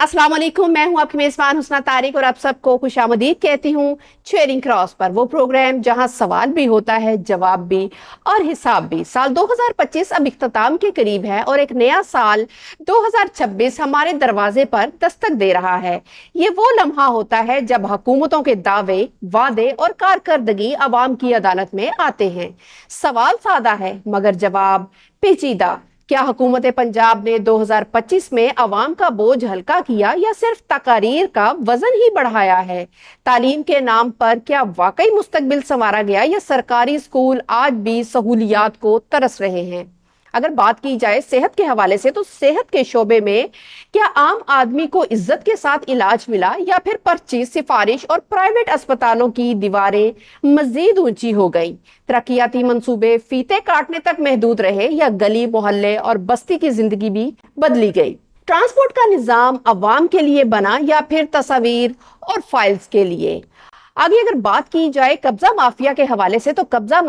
अस्सलाम वालेकुम, मैं हूं आपकी मेजबान हुस्ना तारिक और आप सबको खुशामदीद कहती हूं चेयरिंग क्रॉस पर, वो प्रोग्राम जहां सवाल भी होता है, जवाब भी और हिसाब भी। साल 2025 अब इख्तिताम के करीब है और एक नया साल 2026 हमारे दरवाजे पर दस्तक दे रहा है। ये वो लम्हा होता है जब हुकूमतों के दावे, वादे और कारकर्दगी अवाम की अदालत में आते हैं। सवाल सादा है मगर जवाब पेचीदा। क्या हुकूमत पंजाब ने 2025 में अवाम का बोझ हल्का किया या सिर्फ तकारीर का वजन ही बढ़ाया है? तालीम के नाम पर क्या वाकई मुस्तकबिल संवारा गया या सरकारी स्कूल आज भी सहूलियात को तरस रहे हैं? अगर बात की जाए सेहत के हवाले से, तो सेहत के शोबे में क्या आम आदमी को इज्जत के साथ इलाज मिला या फिर पर्ची, सिफारिश और प्राइवेट अस्पतालों की दीवारें मजीद ऊंची हो गई? तरक्याती मंसूबे फीते काटने तक महदूद रहे या गली मोहल्ले और बस्ती की जिंदगी भी बदली गई? ट्रांसपोर्ट का निजाम अवाम के लिए बना या फिर तस्वीर और फाइल्स के लिए? आगे अगर बात की जाए कब्जा माफिया के हवाले से, तो कब्जा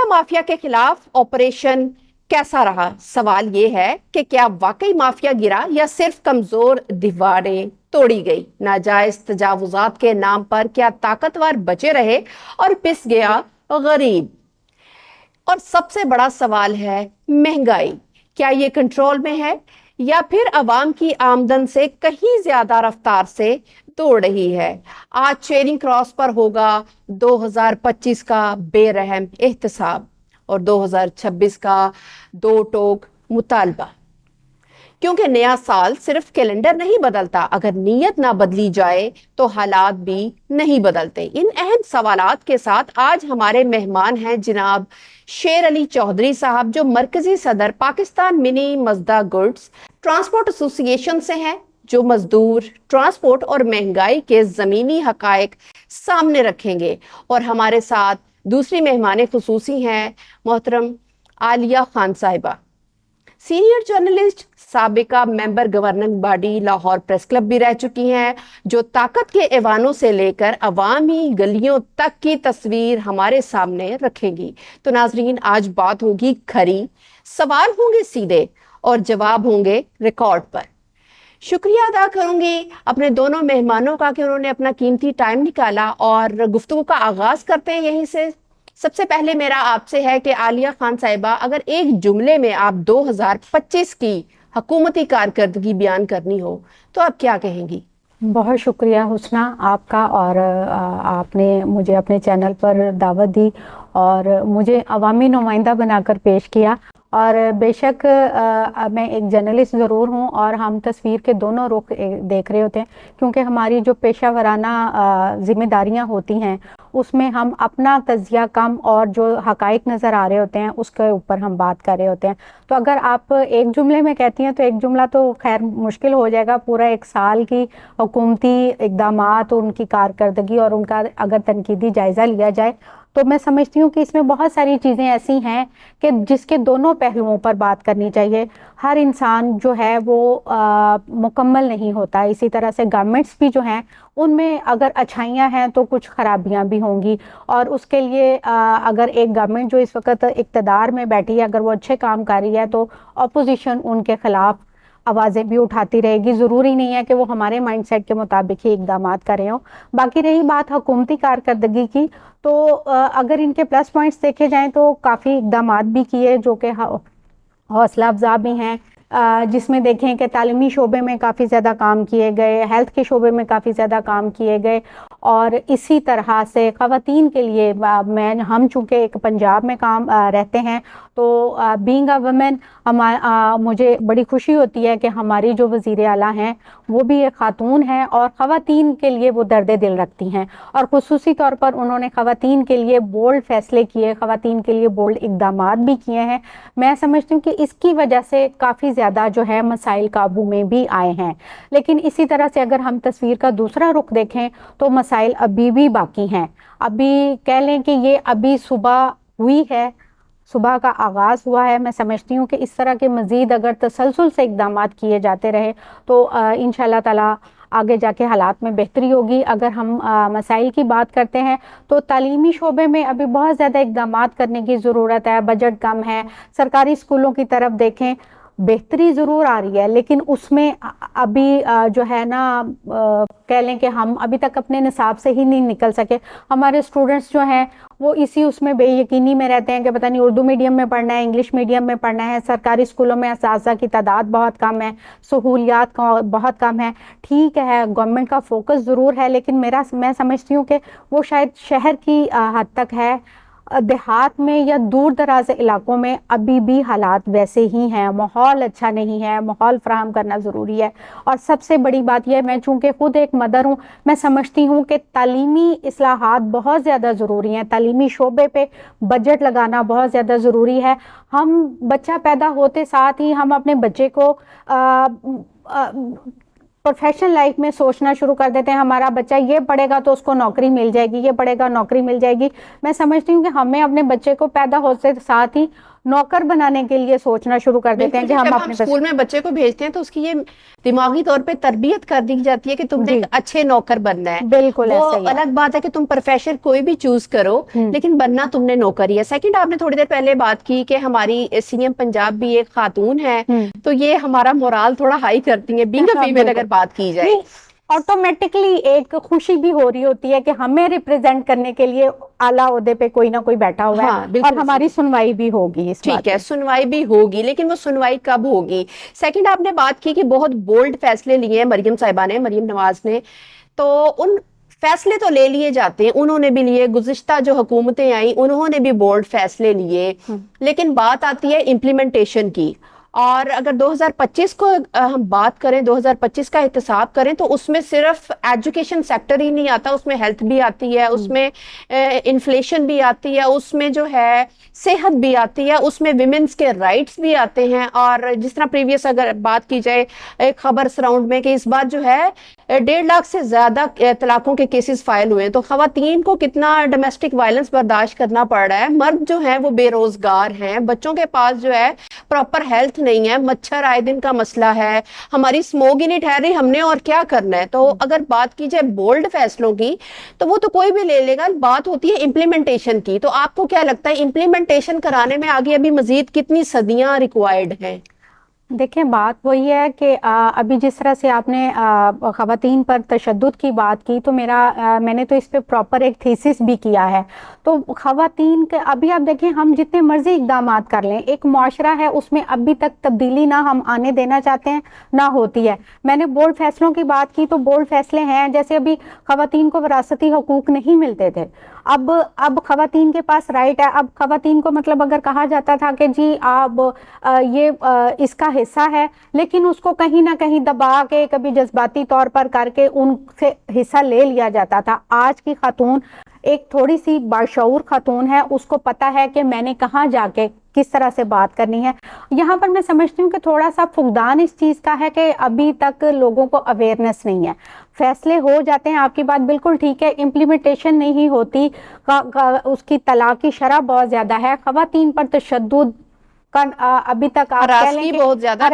माफिया के खिलाफ ऑपरेशन कैसा रहा? सवाल ये है कि क्या वाकई माफिया गिरा या सिर्फ कमजोर दीवारें तोड़ी गई? नाजायज तजावुजात के नाम पर क्या ताकतवर बचे रहे और पिस गया गरीब? और सबसे बड़ा सवाल है महंगाई, क्या ये कंट्रोल में है या फिर अवाम की आमदन से कहीं ज्यादा रफ्तार से दौड़ रही है? आज चेयरिंग क्रॉस पर होगा 2025 का बेरहम एहतसाब और 2026 का दो टोक मुतालबा, क्योंकि नया साल सिर्फ कैलेंडर नहीं बदलता, अगर नीयत ना बदली जाए तो हालात भी नहीं बदलते। इन अहम सवालात के साथ आज हमारे मेहमान हैं जनाब शेर अली चौधरी साहब, जो मरकजी सदर Pakistan mini मजदा goods transport association से हैं, जो मजदूर, ट्रांसपोर्ट और महंगाई के जमीनी हकायक सामने रखेंगे। और हमारे साथ दूसरी मेहमान खुसूसी हैं मोहतरम आलिया खान साहिबा, सीनियर जर्नलिस्ट, साबिका member governing body Lahore press club भी रह चुकी हैं, जो ताकत के ऐवानों से लेकर अवामी गलियों तक की तस्वीर हमारे सामने रखेंगी। तो नाजरीन, आज बात होगी खरी, सवाल होंगे सीधे और जवाब होंगे रिकॉर्ड पर। शुक्रिया अदा करूंगी अपने दोनों मेहमानों का कि उन्होंने अपना कीमती टाइम निकाला और गुफ्तगू का आगाज करते हैं यहीं से। सबसे पहले मेरा आपसे है कि आलिया खान साहिबा, अगर एक जुमले में आप 2025 की हुकूमती कारकर्दगी बयान करनी हो तो आप क्या कहेंगी? बहुत शुक्रिया हुस्ना आपका, और आपने मुझे अपने चैनल पर दावत दी और मुझे अवामी नुमाइंदा बनाकर पेश किया। और बेशक मैं एक जर्नलिस्ट ज़रूर हूँ और हम तस्वीर के दोनों रुख देख रहे होते हैं, क्योंकि हमारी जो पेशा वराना ज़िम्मेदारियाँ होती हैं उसमें हम अपना तजिया कम और जो हकाइक नज़र आ रहे होते हैं उसके ऊपर हम बात कर रहे होते हैं। तो अगर आप एक जुमले में कहती हैं तो एक जुमला तो खैर मुश्किल हो जाएगा। पूरा एक साल की हुकूमती इक़दामात, उनकी कारकर्दगी और उनका अगर तनकीदी जायज़ा लिया जाए तो मैं समझती हूँ कि इसमें बहुत सारी चीज़ें ऐसी हैं कि जिसके दोनों पहलुओं पर बात करनी चाहिए। हर इंसान जो है वो मुकम्मल नहीं होता, इसी तरह से गवर्नमेंट्स भी जो हैं उनमें अगर अच्छाइयाँ हैं तो कुछ खराबियाँ भी होंगी। और उसके लिए अगर एक गवर्नमेंट जो इस वक्त इक़्तिदार में बैठी है, अगर वो अच्छे काम कर रही है तो अपोजिशन उनके ख़िलाफ़ आवाज़ें भी उठाती रहेगी। ज़रूरी नहीं है कि वो हमारे माइंडसेट के मुताबिक ही इक़दामात कर रहे हों। बाकी रही बात हुकूमती कारकर्दगी की, तो अगर इनके प्लस पॉइंट्स देखे जाएं तो काफ़ी इक़दामात भी किए जो कि हौसला अफजा भी हैं, जिसमें देखें कि तालीमी शोबे में काफ़ी ज़्यादा काम किए गए, हेल्थ के शोबे में काफ़ी ज़्यादा काम किए गए। और इसी तरह से ख़वातीन के लिए हम चूँकि एक पंजाब में काम रहते हैं तो बीइंग अ वुमेन मुझे बड़ी खुशी होती है कि हमारी जो वज़ीर आला हैं वो भी एक ख़ातून हैं और ख़वातीन के लिए वो दर्द दिल रखती हैं और ख़ुसूसी तौर पर उन्होंने ख़वातीन के लिए बोल्ड फ़ैसले किए, ख़वातीन के लिए बोल्ड इक़दामात भी किए हैं। मैं समझती हूँ कि इसकी वजह से काफ़ी ज़्यादा जो है मसाइल काबू में भी आए हैं। लेकिन इसी तरह से अगर हम तस्वीर का दूसरा रुख देखें तो मसाइल अभी भी बाकी हैं। अभी कह लें कि ये अभी सुबह हुई है, सुबह का आगाज़ हुआ है। मैं समझती हूँ कि इस तरह के मज़ीद अगर तसलसल से इक़दामात किए जाते रहे तो इंशाअल्लाह ताला आगे जाके हालात में बेहतरी होगी। अगर हम मसाइल की बात करते हैं तो तालीमी शोबे में अभी बहुत ज़्यादा इक़दामात करने की ज़रूरत है। बजट कम है। सरकारी स्कूलों की तरफ देखें बेहतरी ज़रूर आ रही है, लेकिन उसमें अभी जो है ना कह लें कि हम अभी तक अपने निसाब से ही नहीं निकल सके। हमारे स्टूडेंट्स जो हैं वो इसी उसमें बेयकीनी में रहते हैं कि पता नहीं उर्दू मीडियम में पढ़ना है, इंग्लिश मीडियम में पढ़ना है, सरकारी स्कूलों में असातिज़ा की तादाद बहुत कम है, सहूलियात का बहुत कम है। ठीक है, गवर्नमेंट का फोकस ज़रूर है, लेकिन मैं समझती हूँ कि वो शायद शहर की हद तक है। देहात में या दूर दराज इलाकों में अभी भी हालात वैसे ही हैं, माहौल अच्छा नहीं है, माहौल फराहम करना ज़रूरी है। और सबसे बड़ी बात यह, मैं चूँकि ख़ुद एक मदर हूँ, मैं समझती हूँ कि तालीमी इस्लाहात बहुत ज़्यादा ज़रूरी हैं, तालीमी शोबे पे बजट लगाना बहुत ज़्यादा ज़रूरी है। हम बच्चा पैदा होते साथ ही हम अपने बच्चे को प्रोफेशनल लाइफ में सोचना शुरू कर देते हैं, हमारा बच्चा ये पढ़ेगा तो उसको नौकरी मिल जाएगी, ये पढ़ेगा नौकरी मिल जाएगी। मैं समझती हूँ कि हमें अपने बच्चे को पैदा होते साथ ही नौकर बनाने के लिए सोचना शुरू कर देते हैं कि हम अपने स्कूल में बच्चे को भेजते हैं तो उसकी ये दिमागी तौर पे तरबियत कर दी जाती है कि तुमने एक अच्छे नौकर बनना है। बिल्कुल वो ऐसा ही है। अलग बात है कि तुम प्रोफेशन कोई भी चूज करो, लेकिन बनना तुमने नौकर ही है। सेकंड, आपने थोड़ी देर पहले बात की कि हमारी सीएम पंजाब भी एक खातून है, तो ये हमारा मोराल थोड़ा हाई करती है बीइंग अ फीमेल अगर बात की जाए। ऑटोमेटिकली एक खुशी भी हो रही होती है कि हमें रिप्रेजेंट करने के लिए आला ओहदे पे कोई ना कोई बैठा हुआ है और हमारी सुनवाई भी होगी इस बात ठीक है, सुनवाई भी होगी, लेकिन वो सुनवाई कब होगी? सेकंड, आपने बात की कि बहुत बोल्ड फैसले लिए हैं मरियम साहिबा ने, मरियम नवाज ने, तो उन फैसले तो ले लिए जाते हैं, उन्होंने भी लिए, गुज़िश्ता जो हुकूमतें आई उन्होंने भी बोल्ड फैसले लिए, लेकिन बात आती है इम्प्लीमेंटेशन की। और अगर 2025 को हम बात करें, 2025 का एहतसाब करें, तो उसमें सिर्फ एजुकेशन सेक्टर ही नहीं आता, उसमें हेल्थ भी आती है, उसमें इन्फ्लेशन भी आती है, उसमें जो है सेहत भी आती है, उसमें विमेंस के राइट्स भी आते हैं। और जिस तरह प्रीवियस अगर बात की जाए एक खबर सराउंड में कि इस बार जो है 1.5 लाख से ज्यादा तलाकों के केसेस फाइल हुए हैं, तो खवातीन को कितना डोमेस्टिक वायलेंस बर्दाश्त करना पड़ रहा है। मर्द जो है वो बेरोजगार हैं, बच्चों के पास जो है प्रॉपर हेल्थ नहीं है, मच्छर आए दिन का मसला है, हमारी स्मोक ही नहीं ठहर रही, हमने और क्या करना है। तो अगर बात की जाए बोल्ड फैसलों की, तो वो तो कोई भी ले लेगा, बात होती है इम्प्लीमेंटेशन की। तो आपको क्या लगता है इम्प्लीमेंटेशन कराने में आगे अभी मजीद कितनी सदियां रिक्वायर्ड हैं? देखिए, बात वही है कि अभी जिस तरह से आपने ख़वातीन पर तशद्दुद की बात की, तो मैंने तो इस पे प्रॉपर एक थीसिस भी किया है। तो ख़वातीन के अभी आप देखें, हम जितने मर्जी इक़दामात कर लें, एक मुआशरा है उसमें अभी तक तब्दीली ना हम आने देना चाहते हैं ना होती है। मैंने बोल्ड फैसलों की बात की, तो बोल्ड फैसले हैं, जैसे अभी ख़वातीन को विरासती हकूक़ नहीं मिलते थे, अब ख़वातीन के पास राइट है। अब ख़वातीन को मतलब अगर कहा जाता था कि जी आप ये इसका हिस्सा है, लेकिन उसको कहीं ना कहीं दबा के कभी जज्बाती तौर पर करके उनसे हिस्सा ले लिया जाता था। आज की खातून एक थोड़ी सी बाशऊर खातून है, उसको पता है कि मैंने कहाँ जाके किस तरह से बात करनी है। यहाँ पर मैं समझती हूँ कि थोड़ा सा फुकदान इस चीज़ का है कि अभी तक लोगों को अवेयरनेस नहीं है। फैसले हो जाते हैं, आपकी बात बिल्कुल ठीक है, इम्प्लीमेंटेशन नहीं होती, उसकी तलाक की शरह बहुत ज़्यादा है, ख़वातीन पर तशद्दुद अभी तक आप कह लें बहुत ज्यादा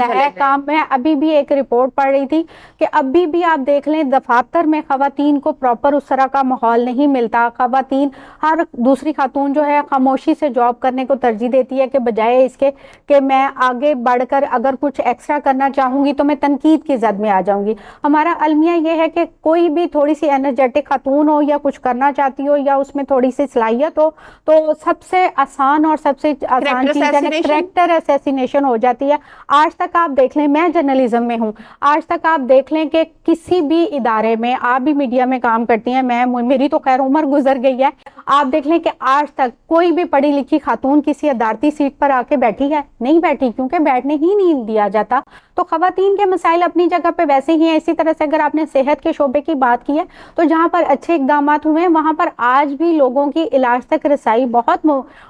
है काम। मैं अभी भी एक रिपोर्ट पढ़ रही थी कि अभी भी आप देख लें दफातर में ख़वातीन को प्रॉपर उस तरह का माहौल नहीं मिलता। ख़वातीन, हर दूसरी खातून जो है खामोशी से जॉब करने को तरजीह देती है कि बजाय इसके कि मैं आगे बढ़कर अगर कुछ एक्स्ट्रा करना चाहूँगी तो मैं तनकीद की जद में आ जाऊँगी। हमारा अलमिया ये है कि कोई भी थोड़ी सी एनर्जेटिक खातून हो या कुछ करना चाहती हो या उसमें थोड़ी सी सलाहियत हो, तो सबसे आसान और सबसे आसान कैरेक्टर असैसिनेशन हो जाती है। आज तक आप देख लें, मैं जर्नलिज्म में हूँ, आज तक आप देख लें कि किसी भी इदारे में, आप भी मीडिया में काम करती हैं, मेरी तो खैर उम्र गुजर गई है, आप देख लें कि आज तक कोई भी पढ़ी लिखी खातून किसी अदालती सीट पर आके बैठी है? नहीं बैठी, क्योंकि बैठने ही नहीं दिया जाता। तो ख़वातीन के मसाइल अपनी जगह पे वैसे ही हैं। इसी तरह से अगर आपने सेहत के शोबे की बात की है, तो जहाँ पर अच्छे इक़दामात हुए हैं वहाँ पर आज भी लोगों की इलाज तक रसाई बहुत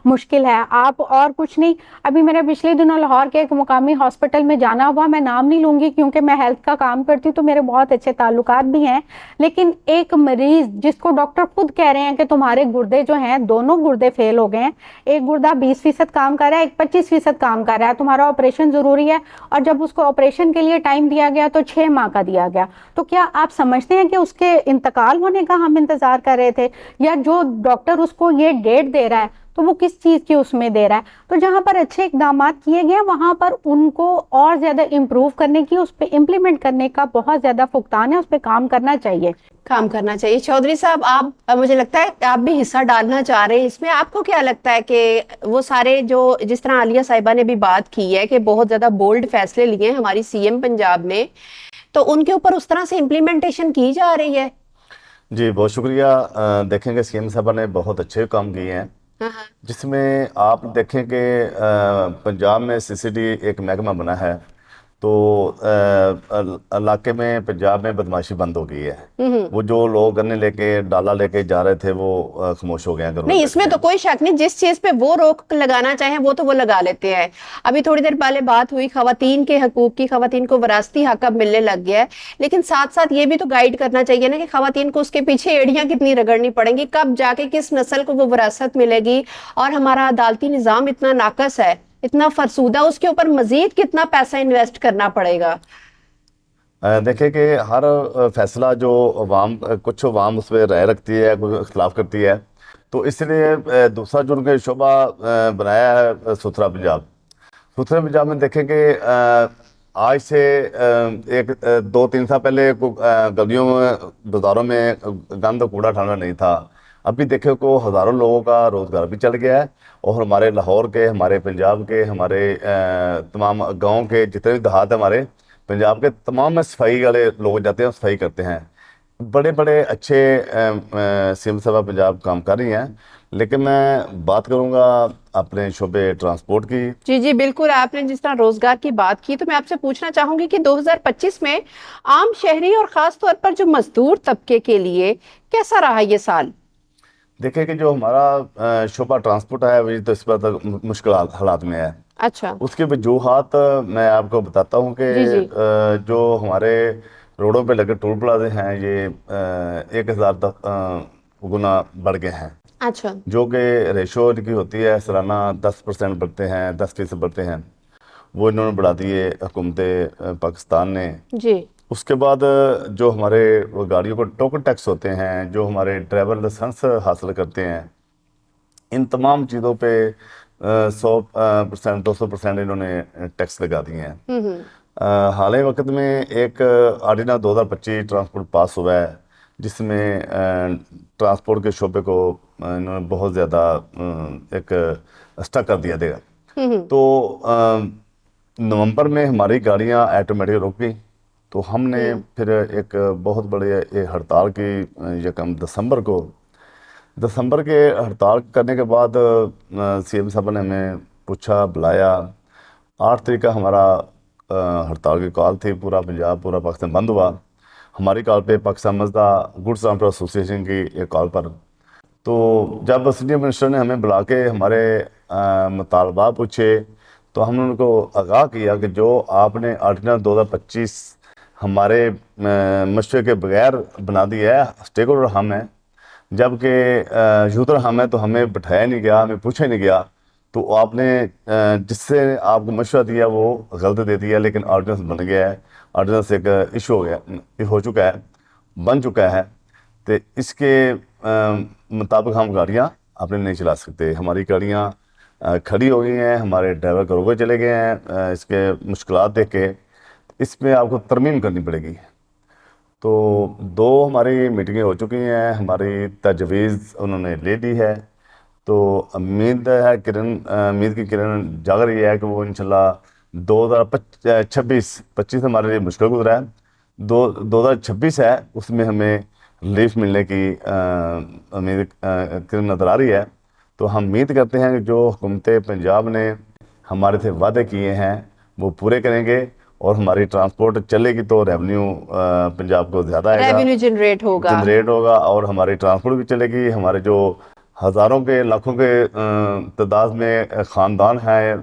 मुश्किल है। आप और कुछ नहीं, अभी मेरे पिछले दिनों लाहौर के एक मुकामी हॉस्पिटल में जाना हुआ, मैं नाम नहीं लूँगी क्योंकि मैं हेल्थ का काम करती हूँ तो मेरे बहुत अच्छे ताल्लुकात भी हैं, लेकिन एक मरीज़ जिसको डॉक्टर खुद कह रहे हैं कि तुम्हारे गुर्दे जो हैं, दोनों गुर्दे फेल हो गए हैं, एक गुर्दा 20% काम कर रहा है, एक 25% काम कर रहा है, तुम्हारा ऑपरेशन ज़रूरी है। और जब उसको ऑपरेशन के लिए टाइम दिया गया तो 6 माह का दिया गया। तो क्या आप समझते हैं कि उसके इंतकाल होने का हम इंतज़ार कर रहे थे, या जो डॉक्टर उसको ये डेट दे रहा है تو وہ کس چیز کی اس میں دے رہا ہے. تو جہاں پر اچھے اقدامات کیے گئے وہاں پر ان کو اور زیادہ امپروو کرنے کی, اس پہ امپلیمنٹ کرنے کا بہت زیادہ فقدان ہے, اس پہ کام کرنا چاہیے. چودھری صاحب, آپ مجھے لگتا ہے آپ بھی حصہ ڈالنا چاہ رہے ہیں اس میں. آپ کو کیا لگتا ہے کہ وہ سارے جو جس طرح عالیہ صاحبہ نے بھی بات کی ہے کہ بہت زیادہ بولڈ فیصلے لیے ہیں ہماری سی ایم پنجاب نے, تو ان کے اوپر اس طرح سے امپلیمنٹیشن کی جا رہی ہے؟ جی بہت شکریہ. دیکھیں کہ سی ایم صاحبہ نے بہت اچھے کام کیے ہیں, جس میں آپ دیکھیں کہ پنجاب میں سی سی ڈی ایک محکمہ بنا ہے, تو علاقے میں پنجاب میں بدماشی بند ہو گئی ہے. وہ جو لوگ گنے لے کے ڈالا لے کے جا رہے تھے وہ خاموش ہو گئے ہیں. نہیں, اس میں تو کوئی شک نہیں, جس چیز پہ وہ روک لگانا چاہیں وہ تو وہ لگا لیتے ہیں. ابھی تھوڑی دیر پہلے بات ہوئی خواتین کے حقوق کی, خواتین کو وراثتی حق اب ملنے لگ گیا ہے, لیکن ساتھ ساتھ یہ بھی تو گائیڈ کرنا چاہیے نا کہ خواتین کو اس کے پیچھے ایڑیاں کتنی رگڑنی پڑیں گی, کب جا کے کس نسل کو وہ وراثت ملے گی. اور ہمارا عدالتی نظام اتنا ناقص ہے, اتنا فرسودہ, اس کے اوپر مزید کتنا پیسہ انویسٹ کرنا پڑے گا. دیکھیں کہ ہر فیصلہ جو کچھ عوام اس پہ رائے رکھتی ہے, کچھ اختلاف کرتی ہے, تو اس لیے دوسرا جو ان کا شعبہ بنایا ہے ستھرا پنجاب. ستھرا پنجاب میں دیکھیں کہ آج سے ایک 2-3 سال پہلے گلیوں میں بازاروں میں گند کوڑا ٹھانا نہیں تھا. ابھی دیکھیں کو ہزاروں لوگوں کا روزگار بھی چل گیا ہے, اور ہمارے لاہور کے, ہمارے پنجاب کے, ہمارے تمام گاؤں کے جتنے بھی دیہات ہیں ہمارے پنجاب کے, تمام میں صفائی والے لوگ جاتے ہیں, صفائی کرتے ہیں. بڑے بڑے اچھے سی ایم صاحبہ پنجاب کام کر رہی ہیں. لیکن میں بات کروں گا اپنے شعبے ٹرانسپورٹ کی. جی بالکل, آپ نے جس طرح روزگار کی بات کی, تو میں آپ سے پوچھنا چاہوں گی کہ 2025 میں عام شہری اور خاص طور پر جو مزدور طبقے کے لیے کیسا رہا یہ سال؟ دیکھیں کہ جو ہمارا شعبہ ٹرانسپورٹ ہے وہ تو اس پر مشکل حالات میں ہے. اچھا, اس کی وجوہات میں آپ کو بتاتا ہوں کہ جی. جو ہمارے روڈوں پہ لگے ٹول پلازے ہیں یہ 1000 گنا بڑھ گئے ہیں. اچھا, جو کہ ریشو ان کی ہوتی ہے سالانہ 10% بڑھتے ہیں, 10% بڑھتے ہیں, وہ انہوں نے بڑھا دیے حکومت پاکستان نے. جی. اس کے بعد جو ہمارے گاڑیوں کو ٹوکن ٹیکس ہوتے ہیں, جو ہمارے ڈرائیور لائسنس حاصل کرتے ہیں, ان تمام چیزوں پہ 100%, 200% انہوں نے ٹیکس لگا دیے ہیں. حال ہی وقت میں ایک آرڈیننس 2025 ٹرانسپورٹ پاس ہوا ہے, جس میں ٹرانسپورٹ کے شعبے کو انہوں نے بہت زیادہ ایک اسٹک کر دیا دے گا. تو نومبر میں ہماری گاڑیاں آٹومیٹک رک گئی, تو ہم نے پھر ایک بہت بڑے ہڑتال کی یکم دسمبر کے ہڑتال کرنے کے بعد سی ایم صاحب نے ہمیں پوچھا, بلایا. 8 تاریخ کا ہمارا ہڑتال کی کال تھی, پورا پنجاب پورا پاکستان بند ہوا. ہماری کال پہ Pakistan Mazda goods transport association کی ایک کال پر. تو جب سینئر منسٹر نے ہمیں بلا کے ہمارے مطالبات پوچھے, تو ہم نے ان کو آگاہ کیا کہ جو آپ نے آرڈیننس 2025 ہمارے مشورے کے بغیر بنا دی ہے, اسٹیک ہولڈر ہم ہیں, جبکہ یوزر ہم ہیں, تو ہمیں بٹھایا نہیں گیا, ہمیں پوچھا نہیں گیا. تو آپ نے جس سے آپ کو مشورہ دیا وہ غلط دے دیا, لیکن آرڈیننس بن گیا ہے. آرڈیننس ایک ایشو ہو چکا ہے, بن چکا ہے. تو اس کے مطابق ہم گاڑیاں اپنے نہیں چلا سکتے. ہماری گاڑیاں کھڑی ہو گئی ہیں, ہمارے ڈرائیور گھروں چلے گئے ہیں. اس کے مشکلات دیکھ کے اس میں آپ کو ترمیم کرنی پڑے گی. تو 2 ہماری میٹنگیں ہو چکی ہیں, ہماری تجویز انہوں نے لے لی ہے. تو امید کی کرن جاگ رہی ہے کہ وہ انشاءاللہ 2025 ہمارے لیے مشکل گزرا ہے. 2026 ہے, اس میں ہمیں ریلیف ملنے کی امید کرن نظر آ رہی ہے. تو ہم امید کرتے ہیں کہ جو حکومت پنجاب نے ہمارے سے وعدے کیے ہیں وہ پورے کریں گے, اور ہماری ٹرانسپورٹ چلے گی تو ریونیو پنجاب کو زیادہ آئے گا, ریونیو جنریٹ ہوگا, اور ہماری ٹرانسپورٹ بھی چلے گی. ہمارے جو ہزاروں کے لاکھوں کے تعداد میں خاندان ہیں,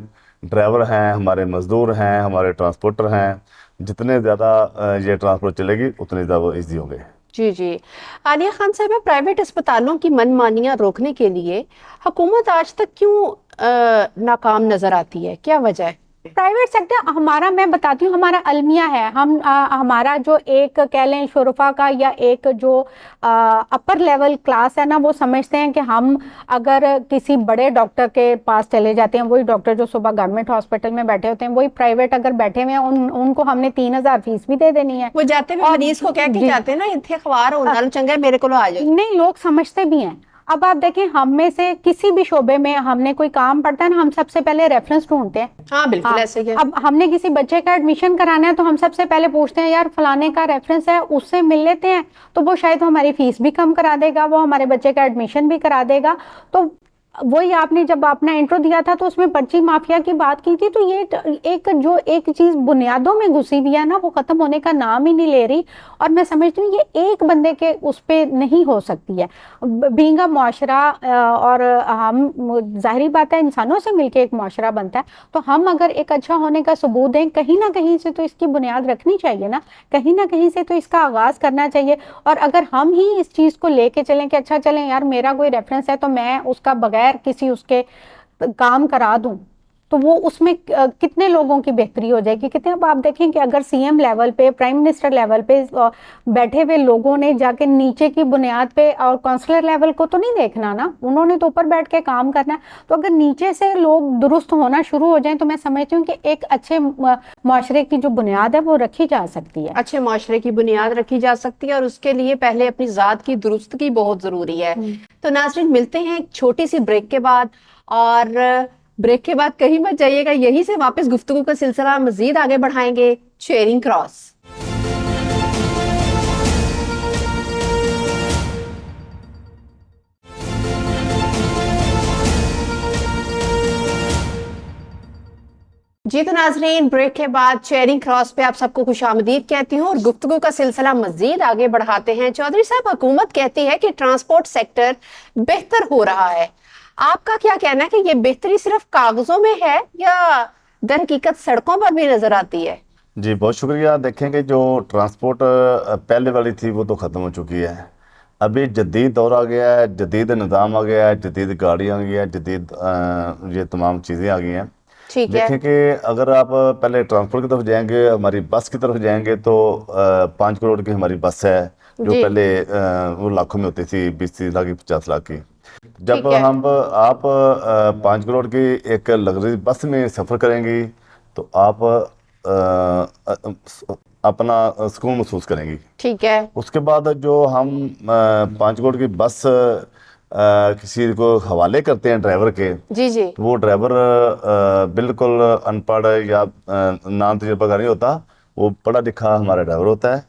ڈرائیور ہیں, ہمارے مزدور ہیں, ہمارے ٹرانسپورٹر ہیں, جتنے زیادہ یہ ٹرانسپورٹ چلے گی اتنے زیادہ ایزی ہوں گے. جی. عالیہ خان صاحبہ, پرائیویٹ اسپتالوں کی من مانیاں روکنے کے لیے حکومت آج تک کیوں ناکام نظر آتی ہے؟ کیا وجہ ہے؟ प्राइवेट सेक्टर हमारा, मैं बताती हूँ, हमारा अलमिया है, हम हमारा जो एक कह लें शुरफा का या एक जो अपर लेवल क्लास है ना, वो समझते हैं कि हम अगर किसी बड़े डॉक्टर के पास चले जाते हैं, वही डॉक्टर जो सुबह गवर्नमेंट हॉस्पिटल में बैठे होते हैं, वही प्राइवेट अगर बैठे हुए हैं, उनको हमने 3,000 फीस भी दे देनी है। वो जाते हुए मरीज को कह के जाते हैं ना, इतने अखबार होना चंगा मेरे को आ जाए। नहीं, लोग समझते भी हैं। अब आप देखें, हम में से किसी भी शोबे में हमने कोई काम पड़ता है ना, हम सबसे पहले रेफरेंस ढूंढते हैं। हाँ बिल्कुल ऐसे ही है। अब हमने किसी बच्चे का एडमिशन कराना है तो हम सबसे पहले पूछते हैं, यार फलाने का रेफरेंस है, उससे मिल लेते हैं, तो वो शायद हमारी फीस भी कम करा देगा, वो हमारे बच्चे का एडमिशन भी करा देगा। तो वही आपने जब अपना इंट्रो दिया था तो उसमें पर्ची माफिया की बात की थी, तो ये एक चीज बुनियादों में घुसी हुई है ना, वो खत्म होने का नाम ही नहीं ले रही। और मैं समझती हूँ ये एक बंदे के उस पे नहीं हो सकती है। बीइंग अ मुआशरा, और हम जाहिर बात है इंसानों से मिलके एक मुआशरा बनता है, तो हम अगर एक अच्छा होने का सबूत दें, कहीं ना कहीं से तो इसकी बुनियाद रखनी चाहिए ना, कहीं ना कहीं से तो इसका आगाज करना चाहिए। और अगर हम ही इस चीज को लेके चलें कि अच्छा चलें यार, मेरा कोई रेफरेंस है तो मैं उसका बगैर किसी उसके काम करा दूं, तो वो उसमें कितने लोगों की बेहतरी हो जाएगी, कितने। अब आप देखें कि अगर सीएम लेवल पे, प्राइम मिनिस्टर लेवल पे बैठे हुए लोगों ने जाके नीचे की बुनियाद पे, और काउंसलर लेवल को तो नहीं देखना ना, उन्होंने तो ऊपर बैठ के काम करना है। तो अगर नीचे से लोग दुरुस्त होना शुरू हो जाएं तो मैं समझती हूँ कि एक अच्छे मुआशरे की जो बुनियाद है वो रखी जा सकती है। अच्छे माशरे की बुनियाद रखी जा सकती है, और उसके लिए पहले अपनी ज़ात की दुरुस्तगी बहुत ज़रूरी है। तो नाज़रीन, मिलते हैं एक छोटी सी ब्रेक के बाद, और ब्रेक के बाद कहीं मत जाइएगा, यहीं से वापस गुफ्तगू का सिलसिला मजीद आगे बढ़ाएंगे। Chairing cross. जी तो नाजरीन, ब्रेक के बाद चेयरिंग क्रॉस पे आप सबको खुशामदीद कहती हूँ, और गुफ्तगू का सिलसिला मजीद आगे बढ़ाते हैं। चौधरी साहब, हुकूमत कहती है कि ट्रांसपोर्ट सेक्टर बेहतर हो रहा है, आपका क्या कहना है कि ये बेहतरी सिर्फ कागजों में है या दर हकीकत सड़कों पर भी नजर आती है? जी बहुत शुक्रिया। देखेंगे जो ट्रांसपोर्ट पहले वाली थी वो तो ख़त्म हो चुकी है, अभी जदीद दौर आ गया है, जदीद निज़ाम आ गया है, जदीद गाड़ी आ गई है, जदीद ये तमाम चीज़ें आ गई हैं। ठीक है। देखें कि अगर आप पहले ट्रांसपोर्ट की तरफ जाएंगे, हमारी बस की तरफ जाएंगे, तो 5 करोड़ की हमारी बस है, जो जी। पहले वो लाखों में होती थी, 20-30 लाख की, 50 लाख की। जब ठीक है। आप 5 करोड़ की एक लग्जरी बस में सफ़र करेंगी तो आप अपना सुकून महसूस करेंगी। ठीक है। उसके बाद जो हम 5 करोड़ की बस किसी को हवाले करते हैं ड्राइवर के, जी जी। वो ड्राइवर बिल्कुल अनपढ़ या नाम तजुर्बा नहीं होता, वो पढ़ा लिखा हमारा ड्राइवर होता है,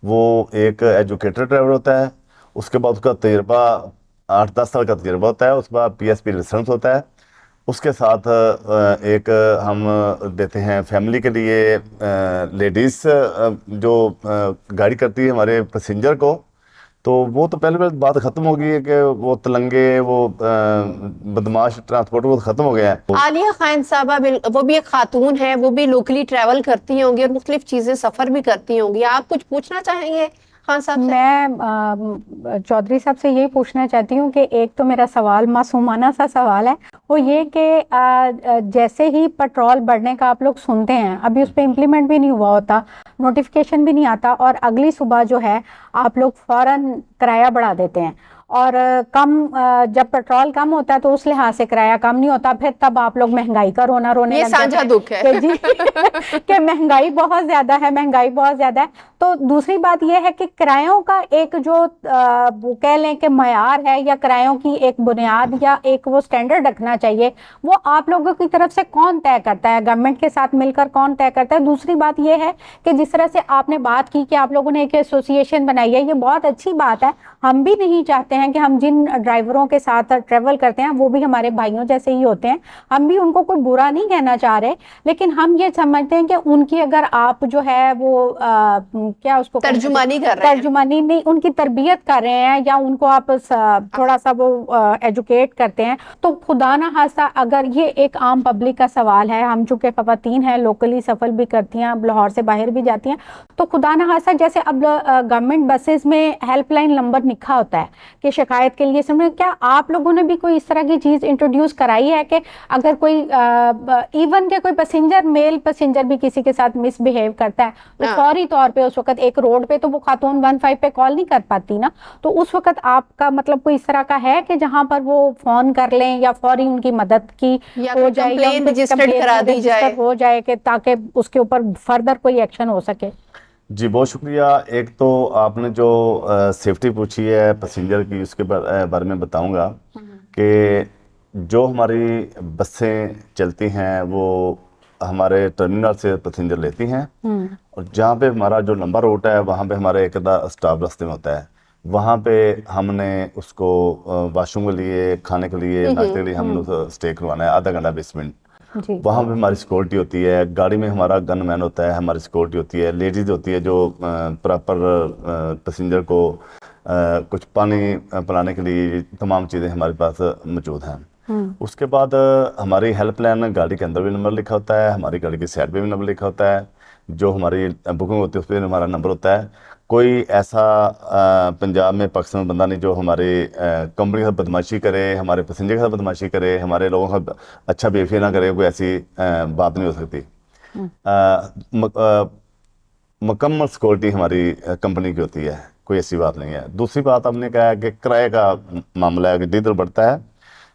वो एक एजुकेटेड ड्राइवर होता है। उसके बाद उसका तजुर्बा 8-10 साल का तजुर्बा होता है, उसके बाद PSP लाइसेंस होता है। उसके साथ एक हम देते हैं फैमिली के लिए लेडीज़ जो गाड़ी करती है हमारे पैसेंजर को, तो वो तो पहले बात ख़त्म हो गई है कि वो तलंगे, वो बदमाश ट्रांसपोर्ट वो ख़त्म हो गया है। आलिया खान साहबा वो भी एक खातून है, वो भी लोकली ट्रैवल करती होंगी और मुख्तलिफ चीज़ें सफ़र भी करती होंगी, आप कुछ पूछना चाहेंगे खान साहब से? मैं चौधरी साहब से यही पूछना चाहती हूँ कि एक तो मेरा सवाल मासूमाना सा सवाल है, वो ये कि जैसे ही पेट्रोल बढ़ने का आप लोग सुनते हैं, अभी उस पर इम्प्लीमेंट भी नहीं हुआ होता, नोटिफिकेशन भी नहीं आता, और अगली सुबह जो है आप लोग फ़ौरन किराया बढ़ा देते हैं, और जब पेट्रोल कम होता है तो उस लिहाज से किराया कम नहीं होता, फिर तब आप लोग महंगाई का रोने ये लग जाते साझा हैं दुख है कि जी कि महंगाई बहुत ज़्यादा है, महंगाई बहुत ज़्यादा है। तो दूसरी बात यह है कि किरायों का एक जो वो कह लें कि मयार है, या किरायों की एक बुनियाद या एक वो स्टैंडर्ड रखना चाहिए, वो आप लोगों की तरफ से कौन तय करता है, गवर्नमेंट के साथ मिलकर कौन तय करता है? दूसरी बात यह है कि जिस तरह से आपने बात की कि आप लोगों ने एक एसोसिएशन बनाई है, ये बहुत अच्छी बात है। हम भी नहीं चाहते हैं कि हम जिन ड्राइवरों के साथ ट्रेवल करते हैं वो भी हमारे भाइयों जैसे ही होते हैं, हम भी उनको कोई बुरा नहीं कहना चाह रहे, लेकिन हम ये समझते हैं कि उनकी अगर आप जो है वो क्या उसको तर्जुमानी कर रहे हैं, तर्जुमानी नहीं, उनकी तरबियत कर रहे हैं, या उनको आप थोड़ा सा वो एजुकेट करते हैं, तो खुदा ना खास्ता अगर ये एक आम पब्लिक का सवाल है, हम चूँकि ख़वातीन हैं, लोकली सफ़र भी करती हैं, अब लाहौर से बाहर भी जाती हैं, तो खुदा ना खास्ता जैसे अब गवर्नमेंट बसेस में हेल्पलाइन नंबर लिखा होता है कि کہ شکایت کے لیے سمجھیں. کیا آپ لوگوں نے بھی کوئی اس طرح کی چیز انٹروڈیوس کرائی ہے کہ اگر کوئی ایون کہ کوئی پیسنجر میل پیسنجر بھی کسی کے ساتھ مس بہیو کرتا ہے تو فوری طور پہ اس وقت ایک روڈ پہ تو وہ خاتون 15 پہ کال نہیں کر پاتی نا, تو اس وقت آپ کا مطلب کوئی اس طرح کا ہے کہ جہاں پر وہ فون کر لیں یا فوری ان کی مدد کی ہو جائے یا رجسٹرڈ کرا دی جائے ہو جائے کہ تاکہ اس کے اوپر فردر کوئی ایکشن ہو سکے؟ جی بہت شکریہ. ایک تو آپ نے جو سیفٹی پوچھی ہے پیسنجر کی, اس کے بارے میں بتاؤں گا کہ جو ہماری بسیں چلتی ہیں وہ ہمارے ٹرمینل سے پیسنجر لیتی ہیں, اور جہاں پہ ہمارا جو لمبا روٹ ہے وہاں پہ ہمارا ایک آدھا اسٹاپ راستے میں ہوتا ہے, وہاں پہ ہم نے اس کو واش روم کے لیے, کھانے کے لیے, ناشتے کے لیے ہم نے اسٹے کروانا ہے آدھا گھنٹہ 20 منٹ. وہاں پہ ہماری سیکورٹی ہوتی ہے, گاڑی میں ہمارا گن مین ہوتا ہے, ہماری سیکورٹی ہوتی ہے, لیڈیز ہوتی ہے جو پراپر پیسنجر کو کچھ پانی پلانے کے لیے تمام چیزیں ہمارے پاس موجود ہیں. اس کے بعد ہماری ہیلپ لائن گاڑی کے اندر بھی نمبر لکھا ہوتا ہے, ہماری گاڑی کی سائڈ پہ بھی نمبر لکھا ہوتا ہے, جو ہماری بکنگ ہوتی ہے اس پہ ہمارا نمبر ہوتا ہے. کوئی ایسا پنجاب میں پاکستان میں بندہ نہیں جو ہماری کمپنی کے ساتھ بدماشی کرے, ہمارے پیسنجر کے ساتھ بدماشی کرے, ہمارے لوگوں کا اچھا بیہیویئر نہ کرے, کوئی ایسی بات نہیں ہو سکتی. مکمل سیکورٹی ہماری کمپنی کی ہوتی ہے, کوئی ایسی بات نہیں ہے. دوسری بات آپ نے کہا کہ کرائے کا معاملہ ہے کہ ڈیزل بڑھتا ہے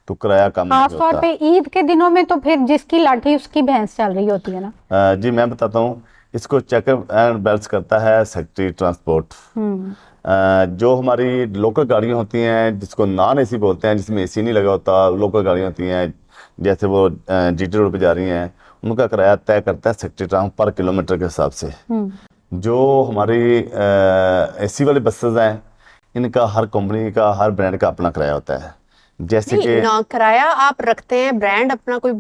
تو کرایہ کم نہیں خاص ہوتا. طور پہ عید کے دنوں میں تو پھر جس کی لاٹھی اس کی بھینس چل رہی ہوتی ہے نا. جی میں بتاتا ہوں, اس کو چیک اینڈ بیلنس کرتا ہے سیکٹری ٹرانسپورٹ. جو ہماری لوکل گاڑیاں ہوتی ہیں جس کو نان اے سی بولتے ہیں, جس میں اے سی نہیں لگا ہوتا, لوکل گاڑیاں ہوتی ہیں جیسے وہ جی ٹی روڈ پہ جا رہی ہیں, ان کا کرایہ طے کرتا ہے سیکٹری ٹرانسپورٹ پر کلومیٹر کے حساب سے. جو ہماری اے سی والی بسز ہیں ان کا ہر کمپنی کا ہر برانڈ کا اپنا کرایہ ہوتا ہے. جیسے کہ کرایہ آپ رکھتے ہیں, برانڈ اپنا کوئی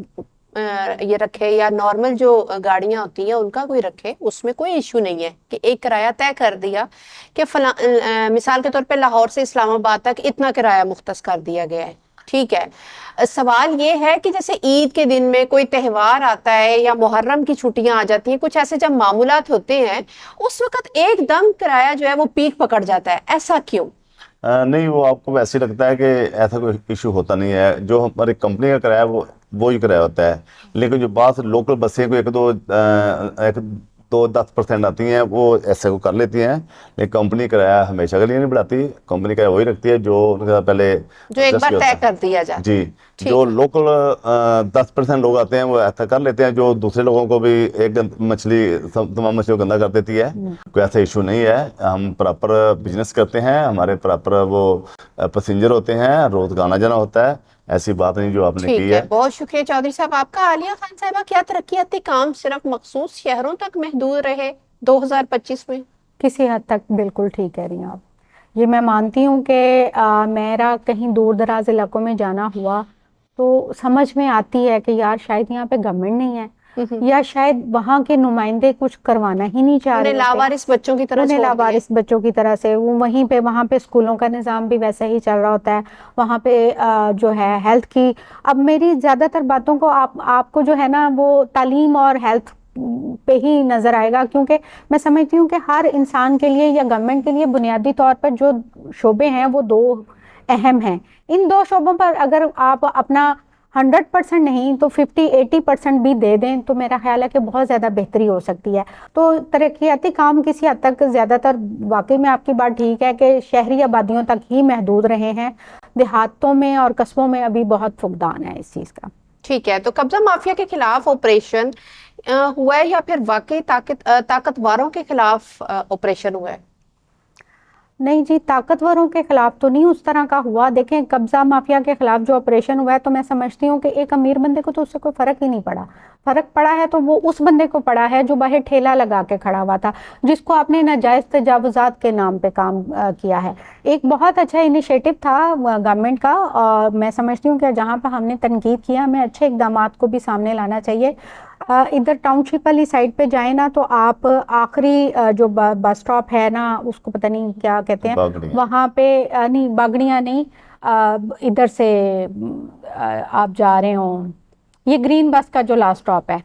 یہ رکھے یا نارمل جو گاڑیاں ہوتی ہیں ان کا کوئی رکھے, اس میں کوئی ایشو نہیں ہے کہ ایک کرایہ طے کر دیا کہ فلاں مثال کے طور پہ لاہور سے اسلام آباد تک اتنا کرایہ مختص کر دیا گیا ہے, ٹھیک ہے. سوال یہ ہے کہ جیسے عید کے دن میں کوئی تہوار آتا ہے یا محرم کی چھٹیاں آ جاتی ہیں, کچھ ایسے جب معمولات ہوتے ہیں اس وقت ایک دم کرایہ جو ہے وہ پیک پکڑ جاتا ہے, ایسا کیوں؟ نہیں, وہ آپ کو ویسے ہی لگتا ہے کہ ایسا کوئی ایشو ہوتا نہیں ہے. جو ہماری کمپنی کا کرایہ وہی کرایہ ہوتا ہے, لیکن جو بعض لوکل بسیں کو ایک دو 10% آتی ہیں وہ ایسے کو کر لیتی ہیں, لیکن کمپنی کرایہ ہمیشہ کے لیے نہیں بڑھاتی. کمپنی کرایہ وہی رکھتی ہے جو ان کا پہلے جو ایک بار طے کر دیا جائے. جی, جو لوکل 10% لوگ آتے ہیں وہ ایسا کر لیتے ہیں, جو دوسرے لوگوں کو بھی ایک مچھلی تمام مچھلیوں کو گندا کر دیتی ہے. کوئی ایسا ایشو نہیں ہے. ہم پراپر بزنس کرتے ہیں, ہمارے پراپر وہ پیسنجر ہوتے ہیں, روز کا آنا جانا ہوتا ہے. ایسی بات نہیں جو آپ نے کی ہے. بہت شکریہ چودھری صاحب آپ کا. عالیہ خان صاحبہ, کیا ترقیاتی کام صرف مخصوص شہروں تک محدود رہے 2025 میں؟ کسی حد تک بالکل ٹھیک کہہ رہی ہیں آپ. یہ میں مانتی ہوں کہ میرا کہیں دور دراز علاقوں میں جانا ہوا تو سمجھ میں آتی ہے کہ یار شاید یہاں پہ گورنمنٹ نہیں ہے, یا شاید وہاں کے نمائندے کچھ کروانا ہی نہیں چاہ رہے, لاوارث بچوں کی طرح, لاوارث بچوں کی طرح سے. وہ وہیں پہ وہاں پہ اسکولوں کا نظام بھی ویسا ہی چل رہا ہوتا ہے, وہاں پہ جو ہے ہیلتھ کی. اب میری زیادہ تر باتوں کو آپ کو جو ہے نا وہ تعلیم اور ہیلتھ پہ ہی نظر آئے گا, کیونکہ میں سمجھتی ہوں کہ ہر انسان کے لیے یا گورنمنٹ کے لیے بنیادی طور پر جو شعبے ہیں وہ دو اہم ہیں. ان دو شعبوں پر اگر آپ اپنا 100% نہیں تو 50-80% بھی دے دیں تو میرا خیال ہے کہ بہت زیادہ بہتری ہو سکتی ہے. تو ترقیاتی کام کسی حد تک زیادہ تر واقعی میں آپ کی بات ٹھیک ہے کہ شہری آبادیوں تک ہی محدود رہے ہیں, دیہاتوں میں اور قصبوں میں ابھی بہت فقدان ہے اس چیز کا. ٹھیک ہے, تو قبضہ مافیا کے خلاف آپریشن ہوا ہے یا پھر واقعی طاقتوروں کے خلاف آپریشن ہوا ہے؟ نہیں جی, طاقتوروں کے خلاف تو نہیں اس طرح کا ہوا. دیکھیں قبضہ مافیا کے خلاف جو آپریشن ہوا ہے تو میں سمجھتی ہوں کہ ایک امیر بندے کو تو اس سے کوئی فرق ہی نہیں پڑا. فرق پڑا ہے تو وہ اس بندے کو پڑا ہے جو باہر ٹھیلا لگا کے کھڑا ہوا تھا, جس کو آپ نے ناجائز تجاوزات کے نام پہ کام کیا ہے. ایک بہت اچھا انیشیٹو تھا گورنمنٹ کا, اور میں سمجھتی ہوں کہ جہاں پہ ہم نے تنقید کیا ہمیں اچھے اقدامات کو بھی سامنے لانا چاہیے. ادھر ٹاؤن شپ والی سائڈ پہ جائیں نا تو آپ آخری جو بس سٹاپ ہے نا, اس کو پتہ نہیں کیا کہتے ہیں, وہاں پہ نہیں باگڑیاں نہیں, ادھر سے آپ جا رہے ہوں, یہ گرین بس کا جو لاسٹ سٹاپ ہے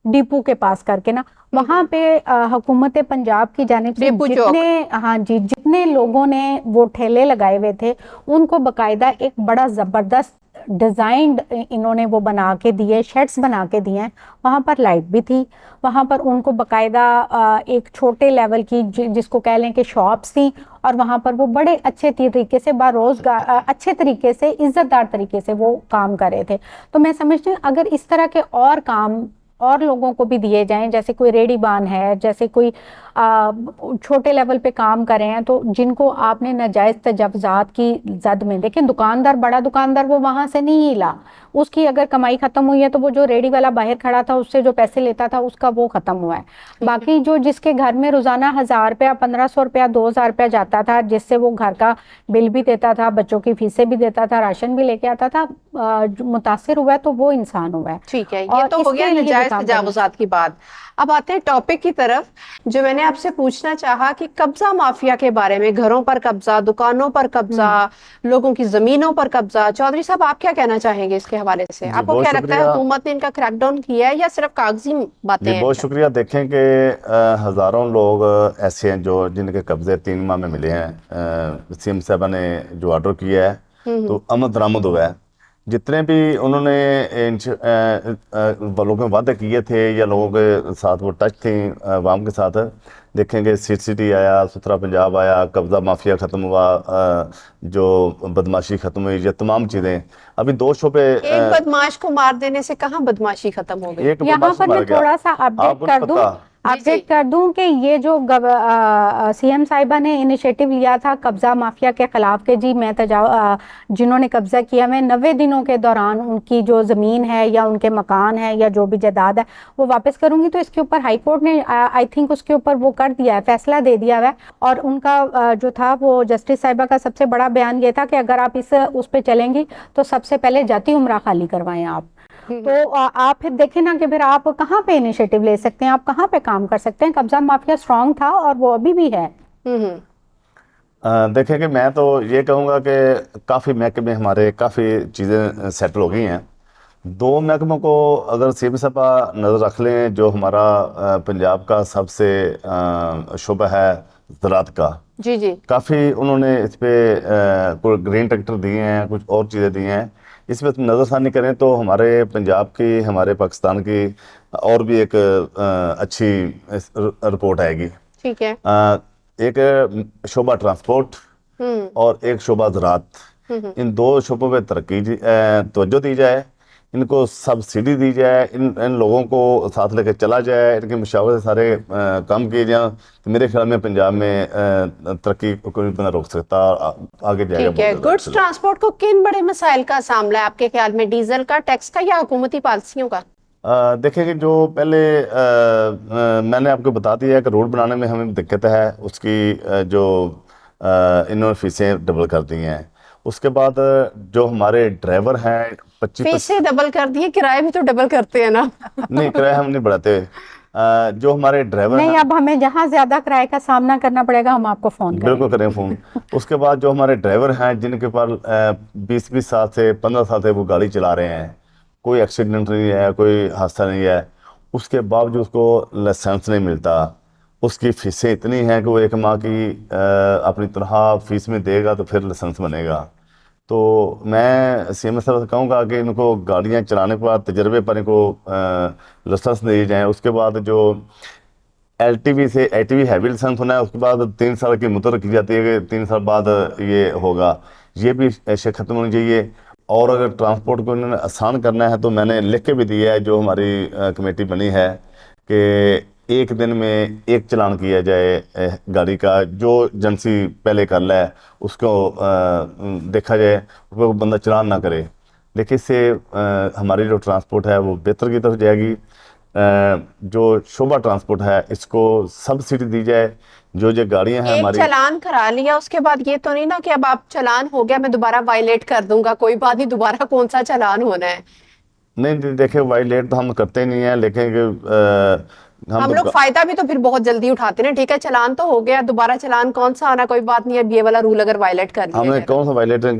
ڈپو کے پاس کر کے نا, وہاں پہ حکومت پنجاب کی جانب سے جتنے जितने लोगों ने वो ठेले लगाए हुए थे उनको बाकायदा एक बड़ा ज़बरदस्त डिज़ाइंड इन्होंने वो बना के दिए, शेड्स बना के दिए हैं। वहाँ पर लाइट भी थी, वहाँ पर उनको बाकायदा एक छोटे लेवल की जिसको कह लें कि शॉप्स थी, और वहाँ पर वो बड़े अच्छे तरीके से रोज़गार अच्छे तरीके से इज़्ज़तदार तरीके से वो काम कर रहे थे। तो मैं समझती हूँ अगर इस तरह के और काम और लोगों को भी दिए जाएं, जैसे कोई रेडी बान है, जैसे कोई छोटे लेवल पे काम कर रहे हैं, तो जिनको आपने नाजायज़ तजावुज़ात की जद में, देखें दुकानदार, बड़ा दुकानदार वो वहाँ से नहीं हिला, उसकी अगर कमाई ख़त्म हुई है तो वो जो रेडी वाला बाहर खड़ा था उससे जो पैसे लेता था उसका वो ख़त्म हुआ है। बाकी जो जिसके घर में रोज़ाना 1000 रुपया, 1500 रुपया, 2000 रुपया जाता था, जिससे वो घर का बिल भी देता था, बच्चों की फीसें भी देता था, राशन भी लेके आता था, जो मुतासिर हुआ है तो वो इंसान हुआ है। ठीक है, ये तो हो गया नाजायज तजावुज़ात की बात। अब आते हैं टॉपिक की तरफ, जो मैंने आपसे पूछना चाहा कि कब्जा माफिया के बारे में, घरों पर कब्जा, दुकानों पर कब्जा, लोगों की जमीनों पर कब्जा। चौधरी साहब, आप क्या कहना चाहेंगे इसके हवाले से? आपको क्या लगता है हुकूमत ने इनका क्रैकडाउन किया है या सिर्फ कागजी बातें हैं? बहुत शुक्रिया। देखें कि हज़ारों लोग ऐसे हैं जो जिनके कब्जे 3 माह में मिले हैं। सीएम साहब ने जो ऑर्डर किया है तो आमद दरामद हुआ है। जितने भी उन्होंने लोगों में वादे किए थे या लोगों के साथ वो टच थी आवाम के साथ, देखेंगे सिटी आया, सुथरा पंजाब आया, कब्जा माफिया ख़त्म हुआ, जो बदमाशी ख़त्म हुई, ये तमाम चीज़ें। अभी 2 शोबे, एक बदमाश को मार देने से कहाँ बदमाशी खत्म हो गई? यहाँ पर मैं थोड़ा सा अपडेट कर दूं कि ये जो सीएम साहिबा ने इनिशिएटिव लिया था कब्जा माफिया के खिलाफ के जी, मैं जिन्होंने कब्जा किया, मैं 90 दिनों के दौरान उनकी जो ज़मीन है या उनके मकान है या जो भी जायदाद है वो वापस करूंगी। तो इसके ऊपर हाई कोर्ट ने आई थिंक उसके ऊपर वो कर दिया है, फैसला दे दिया है। और उनका जो था वो जस्टिस साहिबा का सबसे बड़ा बयान ये था कि अगर आप उस पर चलेंगी तो सबसे पहले जाती उम्रा खाली करवाएं आप। तो आप फिर देखें ना कि फिर आप कहाँ पे इनिशिएटिव ले सकते हैं, आप कहाँ पे काम कर सकते हैं। कब्जा माफिया स्ट्रांग था और वो अभी भी है। देखें कि मैं तो ये कहूँगा कि काफ़ी महकमे हमारे काफ़ी चीज़ें सेटल हो गई हैं। 2 महकमों को अगर सीएम साहब नज़र रख लें, जो हमारा पंजाब का सबसे शुबा है ज़राअत का, जी जी, काफ़ी उन्होंने इस पर कोई ग्रीन ट्रैक्टर दिए हैं, कुछ और चीज़ें दी हैं। इसमें नज़रसानी करें तो हमारे पंजाब की, हमारे पाकिस्तान की और भी एक अच्छी रिपोर्ट आएगी। ठीक है। एक शोबा ट्रांसपोर्ट और एक शोबा ज़राअत। इन 2 शोबों पे तवज्जो दी जाए, इनको सब्सिडी दी जाए, इन लोगों को साथ लेकर चला जाए, इनके मशावरे से सारे काम किए जाए, तो मेरे ख्याल में पंजाब में तरक्की कोई बना रोक सकता, आगे जाएगा। ठीक है। गुड्स ट्रांसपोर्ट को किन बड़े मसाइल का सामना है आपके ख्याल में? डीजल का, टैक्स का, या हुकूमती पॉलिसियों का? देखें कि जो पहले मैंने आपको बता दिया है कि रोड बनाने में हमें दिक्कत है, उसकी जो इन्होंने फीसें डबल कर दी हैं। उसके बाद जो हमारे ड्राइवर हैं 25 फीसें डबल कर दिए, किराए भी तो डबल करते हैं ना? नहीं, किराया हम नहीं बढ़ाते। जो हमारे ड्राइवर नहीं, अब हमें जहाँ ज्यादा किराए का सामना करना पड़ेगा हम आपको फोन करेंगे। बिल्कुल करें फ़ोन। उसके बाद जो हमारे ड्राइवर हैं जिनके पास 20-20 साल से 15 साल से वो गाड़ी चला रहे हैं, कोई एक्सीडेंट नहीं है, कोई हादसा नहीं है, उसके बावजूद उसको लाइसेंस नहीं मिलता, उसकी फ़ीसें इतनी हैं कि वो 1 माह की अपनी तनख्वाह फीस में देगा तो फिर लाइसेंस बनेगा। तो मैं सीएम साहब से कहूँगा कि इनको गाड़ियाँ चलाने के बाद तजर्बे पर इनको लाइसेंस दिए जाएँ। उसके बाद जो LTV से ATV हैवी लाइसेंस होना है, उसके बाद 3 साल की मुद्दत रखी जाती है कि 3 साल बाद ये होगा, ये भी ऐसे ख़त्म होनी चाहिए। और अगर ट्रांसपोर्ट को इन्होंने आसान करना है तो मैंने लिख के भी दिया है, जो हमारी कमेटी बनी है, कि 1 दिन में 1 चालान किया जाए गाड़ी का, जो एजेंसी पहले कर ले उसको देखा जाए, उसको बंदा चालान ना करे। देखिए इससे हमारी जो ट्रांसपोर्ट है वो बेहतर की तरफ जाएगी। जो शोभा ट्रांसपोर्ट है इसको सब्सिडी दी जाए। जो गाड़ियां हैं हमारी, चालान करा लिया उसके बाद ये तो नहीं ना कि अब आप चालान हो गया मैं दोबारा वायलेट कर दूंगा, कोई बात नहीं, दोबारा कौन सा चालान होना है? नहीं देखिए, वायलेट तो हम करते नहीं है, लेकिन हम लोग फायदा भी तो फिर बहुत जल्दी उठाते हैं। ठीक है, चालान तो हो गया, दोबारा चालान कौन सा आना, कोई बात नहीं है। ये वाला रूल अगर वायलेट कर दिया, हमें कौन सा वायलेशन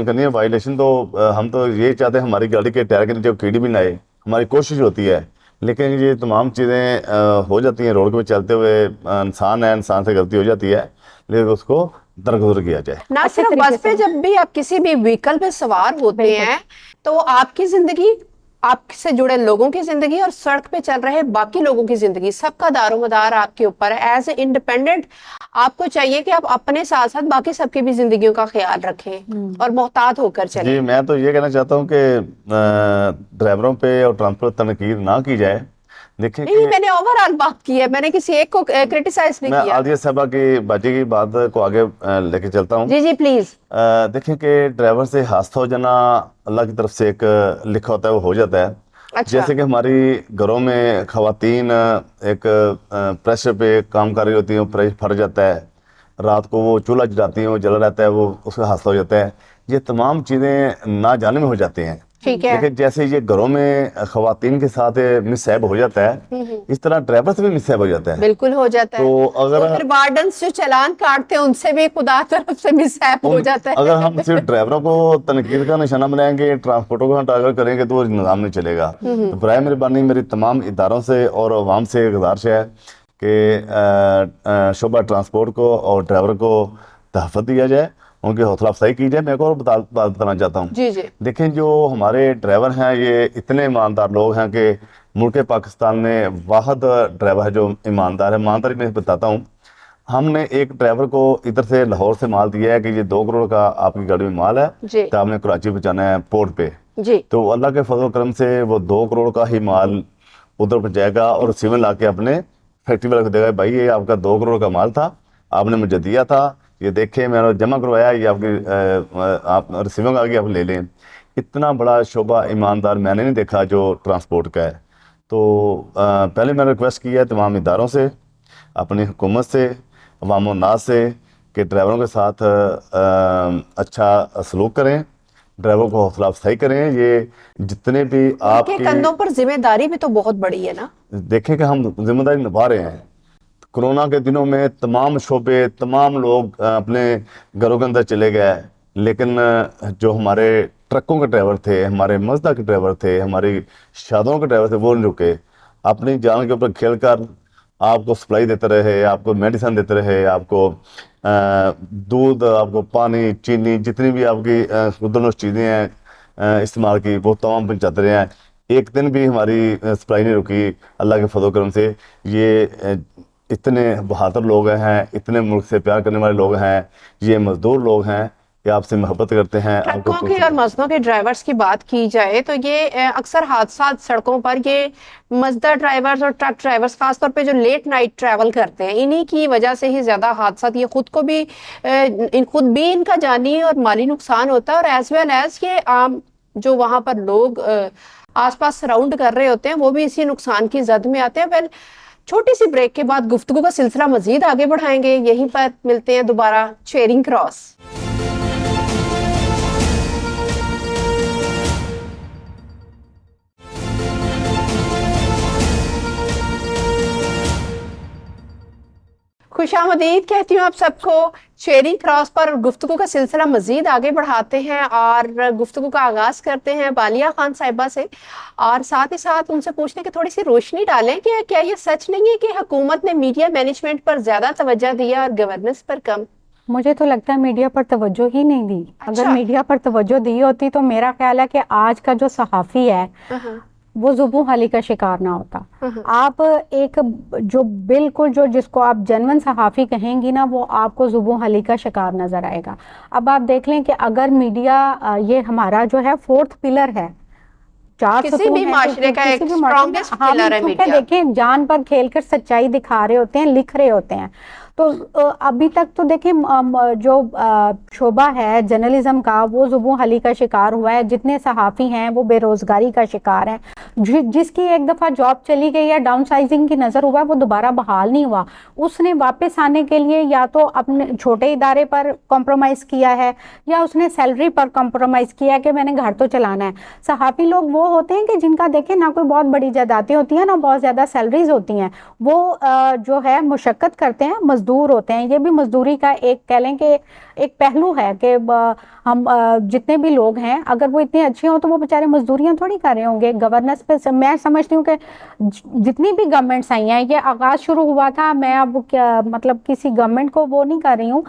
करनी है? वायलेशन तो हम तो ये चाहते हैं हमारी गाड़ी के टायर के नीचे कीड़ी भी ना आए। हमारी कोशिश होती है لیکن یہ تمام چیزیں ہو جاتی ہیں روڈ پہ چلتے ہوئے، انسان ہے، انسان سے غلطی ہو جاتی ہے، لیکن اس کو درگزر کیا جائے۔ نہ اچھے صرف طریقے بس پہ، سے۔ جب بھی آپ کسی بھی وہیکل پہ سوار ہوتے بالکل۔ ہیں تو آپ کی زندگی، آپ سے جڑے لوگوں کی زندگی اور سڑک پہ چل رہے باقی لوگوں کی زندگی، سب کا دار و مدار آپ کے اوپر ہے۔ ایز اے انڈیپینڈنٹ آپ کو چاہیے کہ آپ اپنے ساتھ ساتھ باقی سب کی بھی زندگیوں کا خیال رکھیں اور محتاط ہو کر چلیں۔ جی میں تو یہ کہنا چاہتا ہوں کہ ڈرائیوروں پہ اور ٹرانسپورٹ تنقید نہ کی جائے۔ دیکھیں نہیں، کہ میں نے اوور آل بات کی ہے، میں نے کسی ایک کو کرٹیسائز میں نہیں کیا۔ عالیہ صاحبہ کی باجی کی بات کو آگے لے کے چلتا ہوں۔ جی جی پلیز۔ دیکھیں کہ ڈرائیور سے حادثہ ہو جانا اللہ کی طرف سے ایک لکھا ہوتا ہے، وہ ہو جاتا ہے۔ اچھا، جیسے کہ ہماری گھروں میں خواتین ایک پریشر پہ کام کر رہی ہوتی ہیں، وہ پریشر پھٹ جاتا ہے، رات کو وہ چولہا جلاتی ہیں، وہ جلا رہتا ہے، وہ اس کا حادثہ ہو جاتا ہے۔ یہ تمام چیزیں نہ جانے میں ہو جاتی ہیں۔ ٹھیک ہے۔ لیکن جیسے یہ گھروں میں خواتین کے ساتھ مس ہیپ ہو جاتا ہے، اس طرح ڈرائیور سے بھی مس ہیپ ہو جاتا ہے۔ بالکل ہو جاتا ہے۔ تو اگر پھر وارڈنز جو چلان کاٹتے ہیں ان سے بھی خدا طرف سے مس ہیپ ہو جاتا ہے۔ اگر ہم صرف ڈرائیوروں کو تنقید کا نشانہ بنائیں گے، ٹرانسپورٹوں کو ہم ٹارگٹ کریں گے تو وہ نظام نہیں چلے گا۔ تو برائے مہربانی میری تمام اداروں سے اور عوام سے گزارش ہے کہ شعبہ ٹرانسپورٹ کو اور ڈرائیور کو تحفظ دیا جائے، ان کی حوصلہ افزائی کی جائے۔ میں ایک اور بات بتانا چاہتا ہوں۔ جی جی۔ دیکھیں جو ہمارے ڈرائیور ہیں یہ اتنے ایماندار لوگ ہیں کہ ملک پاکستان میں واحد ڈرائیور ہے جو ایماندار ہے۔ ایمانداری میں بتاتا ہوں، ہم نے ایک ڈرائیور کو ادھر سے لاہور سے مال دیا ہے کہ یہ 2 کروڑ کا آپ کی گاڑی میں مال ہے جی تو آپ نے کراچی پہنچانا ہے پورٹ پہ۔ جی۔ تو اللہ کے فضل و کرم سے وہ 2 کروڑ کا ہی مال ادھر پہنچائے گا اور سیون لا کے اپنے فیکٹری والے کو دے گا، بھائی یہ آپ کا 2 کروڑ کا مال تھا، آپ نے مجھے دیا تھا، یہ دیکھیں میں نے جمع کروایا، یہ آپ کی آپ ریسیونگ آ گئی، آپ لے لیں۔ اتنا بڑا شعبہ ایماندار میں نے نہیں دیکھا جو ٹرانسپورٹ کا ہے۔ تو پہلے میں نے ریکویسٹ کی ہے تمام اداروں سے، اپنی حکومت سے، عوام الناس سے کہ ڈرائیوروں کے ساتھ اچھا سلوک کریں، ڈرائیور کو حوصلہ افزائی کریں۔ یہ جتنے بھی آپ کے کی کندھوں پر ذمہ داری بھی تو بہت بڑی ہے نا۔ دیکھیں کہ ہم ذمہ داری نبھا رہے ہیں۔ کرونا کے دنوں میں تمام شعبے، تمام لوگ اپنے گھروں کے اندر چلے گئے، لیکن جو ہمارے ٹرکوں کے ڈرائیور تھے، ہمارے مزدہ کے ڈرائیور تھے، ہماری شادوں کے ڈرائیور تھے، وہ نہیں رکے، اپنی جان کے اوپر کھیل کر آپ کو سپلائی دیتے رہے، آپ کو میڈیسن دیتے رہے، آپ کو دودھ، آپ کو پانی، چینی، جتنی بھی آپ کی خودنوش چیزیں ہیں استعمال کی، وہ تمام پہنچاتے رہے ہیں۔ ایک دن بھی ہماری سپلائی نہیں رکی اللہ کے فضل و کرم سے۔ یہ اتنے بہادر لوگ ہیں، اتنے ملک سے پیار کرنے والے لوگ ہیں، یہ مزدور لوگ ہیں کہ آپ سے محبت کرتے ہیں۔ ٹرکوں کے اور مزدوں کے ڈرائیورز کی بات کی جائے تو یہ اکثر حادثات سڑکوں پر یہ مزدہ ڈرائیورز اور ٹرک ڈرائیورز خاص طور پہ جو لیٹ نائٹ ٹریول کرتے ہیں، انہی کی وجہ سے ہی زیادہ حادثات، یہ خود بھی ان کا جانی اور مالی نقصان ہوتا ہے، اور ایز ویل ایز یہ عام جو وہاں پر لوگ آس پاس سراؤنڈ کر رہے ہوتے ہیں وہ بھی اسی نقصان کی زد میں آتے ہیں۔ ویل چھوٹی سی بریک کے بعد گفتگو کا سلسلہ مزید آگے بڑھائیں گے، یہیں پر ملتے ہیں دوبارہ چیرنگ کراس۔ خوش آمدید کہتی ہوں آپ سب کو چیرنگ کراس پر، گفتگو کا سلسلہ مزید آگے بڑھاتے ہیں اور گفتگو کا آغاز کرتے ہیں بالیہ خان صاحبہ سے، اور ساتھ ہی ساتھ ان سے پوچھنے کی تھوڑی سی روشنی ڈالیں کہ کیا یہ سچ نہیں ہے کہ حکومت نے میڈیا مینجمنٹ پر زیادہ توجہ دیا اور گورننس پر کم؟ مجھے تو لگتا ہے میڈیا پر توجہ ہی نہیں دی۔ اچھا۔ اگر میڈیا پر توجہ دی ہوتی تو میرا خیال ہے کہ آج کا جو صحافی ہے وہ زبوں حالی کا شکار نہ ہوتا۔ آپ ایک جو بالکل جس کو آپ جنون صحافی کہیں گی نا، وہ آپ کو زبوں حالی کا شکار نظر آئے گا۔ اب آپ دیکھ لیں کہ اگر میڈیا یہ ہمارا جو ہے 4th پلر ہے، کسی بھی معاشرے کا ایک اسٹرانگسٹ پلر ہے میڈیا۔ دیکھیں جان پر کھیل کر سچائی دکھا رہے ہوتے ہیں، لکھ رہے ہوتے ہیں۔ تو ابھی تک تو دیکھیں جو شعبہ ہے جرنلزم کا وہ زبوں حالی کا شکار ہوا ہے۔ جتنے صحافی ہیں وہ بے روزگاری کا شکار ہیں۔ جس کی ایک دفعہ جاب چلی گئی یا ڈاؤن سائزنگ کی نظر ہوا ہے، وہ دوبارہ بحال نہیں ہوا، اس نے واپس آنے کے لیے یا تو اپنے چھوٹے ادارے پر کمپرومائز کیا ہے یا اس نے سیلری پر کمپرومائز کیا ہے کہ میں نے گھر تو چلانا ہے۔ صحافی لوگ وہ ہوتے ہیں کہ جن کا دیکھیں نہ کوئی بہت بڑی جائیدادیں ہوتی ہیں، نہ بہت زیادہ سیلریز ہوتی ہیں، وہ جو ہے مشقت کرتے ہیں، مزدور मजदूर होते हैं, ये भी मजदूरी का एक कह लें कि एक पहलू है कि हम जितने भी लोग हैं अगर वो इतने अच्छे हों तो वो बेचारे मजदूरियां थोड़ी कर रहे होंगे। गवर्नेंस पे मैं समझती हूँ कि जितनी भी गवर्नमेंट्स आई हैं, ये आगाज़ शुरू हुआ था, मैं अब क्या मतलब किसी गवर्नमेंट को वो नहीं कर रही हूँ,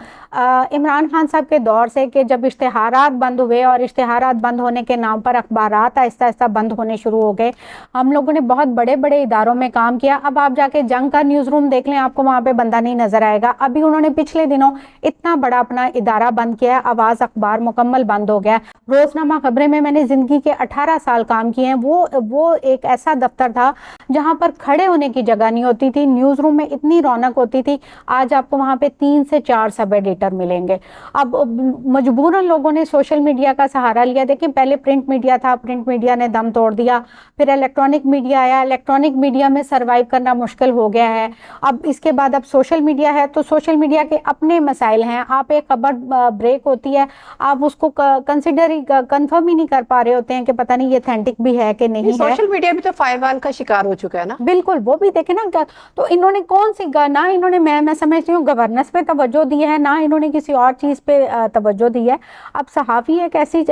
इमरान खान साहब के दौर से, कि जब इश्तिहारात बंद हुए और इश्तिहारात बंद होने के नाम पर अखबारात आहिस्ता आहिस्ता बंद होने शुरू हो गए। हम लोगों ने बहुत बड़े बड़े इदारों में काम किया। अब आप जाके जंग का न्यूज़ रूम देख लें, आपको वहाँ पे बंदा नहीं नजर आएगा। अभी उन्होंने पिछले दिनों इतना बड़ा अपना इदारा बंद किया, आवाज़ अखबार मुकम्मल बंद हो गया। रोज़नामा खबरें में मैंने ज़िंदगी के 18 साल काम किए हैं। वो एक ऐसा दफ्तर था जहाँ पर खड़े होने की जगह नहीं होती थी, न्यूज़ रूम में इतनी रौनक होती थी। आज आपको वहाँ पे 3 से 4 सब एडिटर मिलेंगे। अब मजबूरन लोगों ने सोशल मीडिया का सहारा लिया। देखिए पहले प्रिंट मीडिया था, प्रिंट मीडिया ने दम तोड़ दिया, फिर इलेक्ट्रॉनिक मीडिया आया, इलेक्ट्रॉनिक मीडिया में सर्वाइव करना मुश्किल हो गया है। अब इसके बाद अब सोशल मीडिया है, तो सोशल मीडिया के अपने मसाइल हैं। आप एक खबर ब्रेक होती है, आप उसको कंसिडर ही कंफर्म ही नहीं कर पा रहे होते हैं कि पता नहीं ये ऑथेंटिक भी है कि नहीं है। सोशल मीडिया भी तो फायरवॉल का शिकार हो चुका है ना। बिल्कुल, वो भी देखे ना। तो इन्होंने कौन सी ना इन्होंने मैं समझती हूँ गवर्नेंस पे तवज्जो दी है, ना इन्होंने किसी और चीज़ पे तवज्जो दी है। अब सहाफ़ी एक ऐसी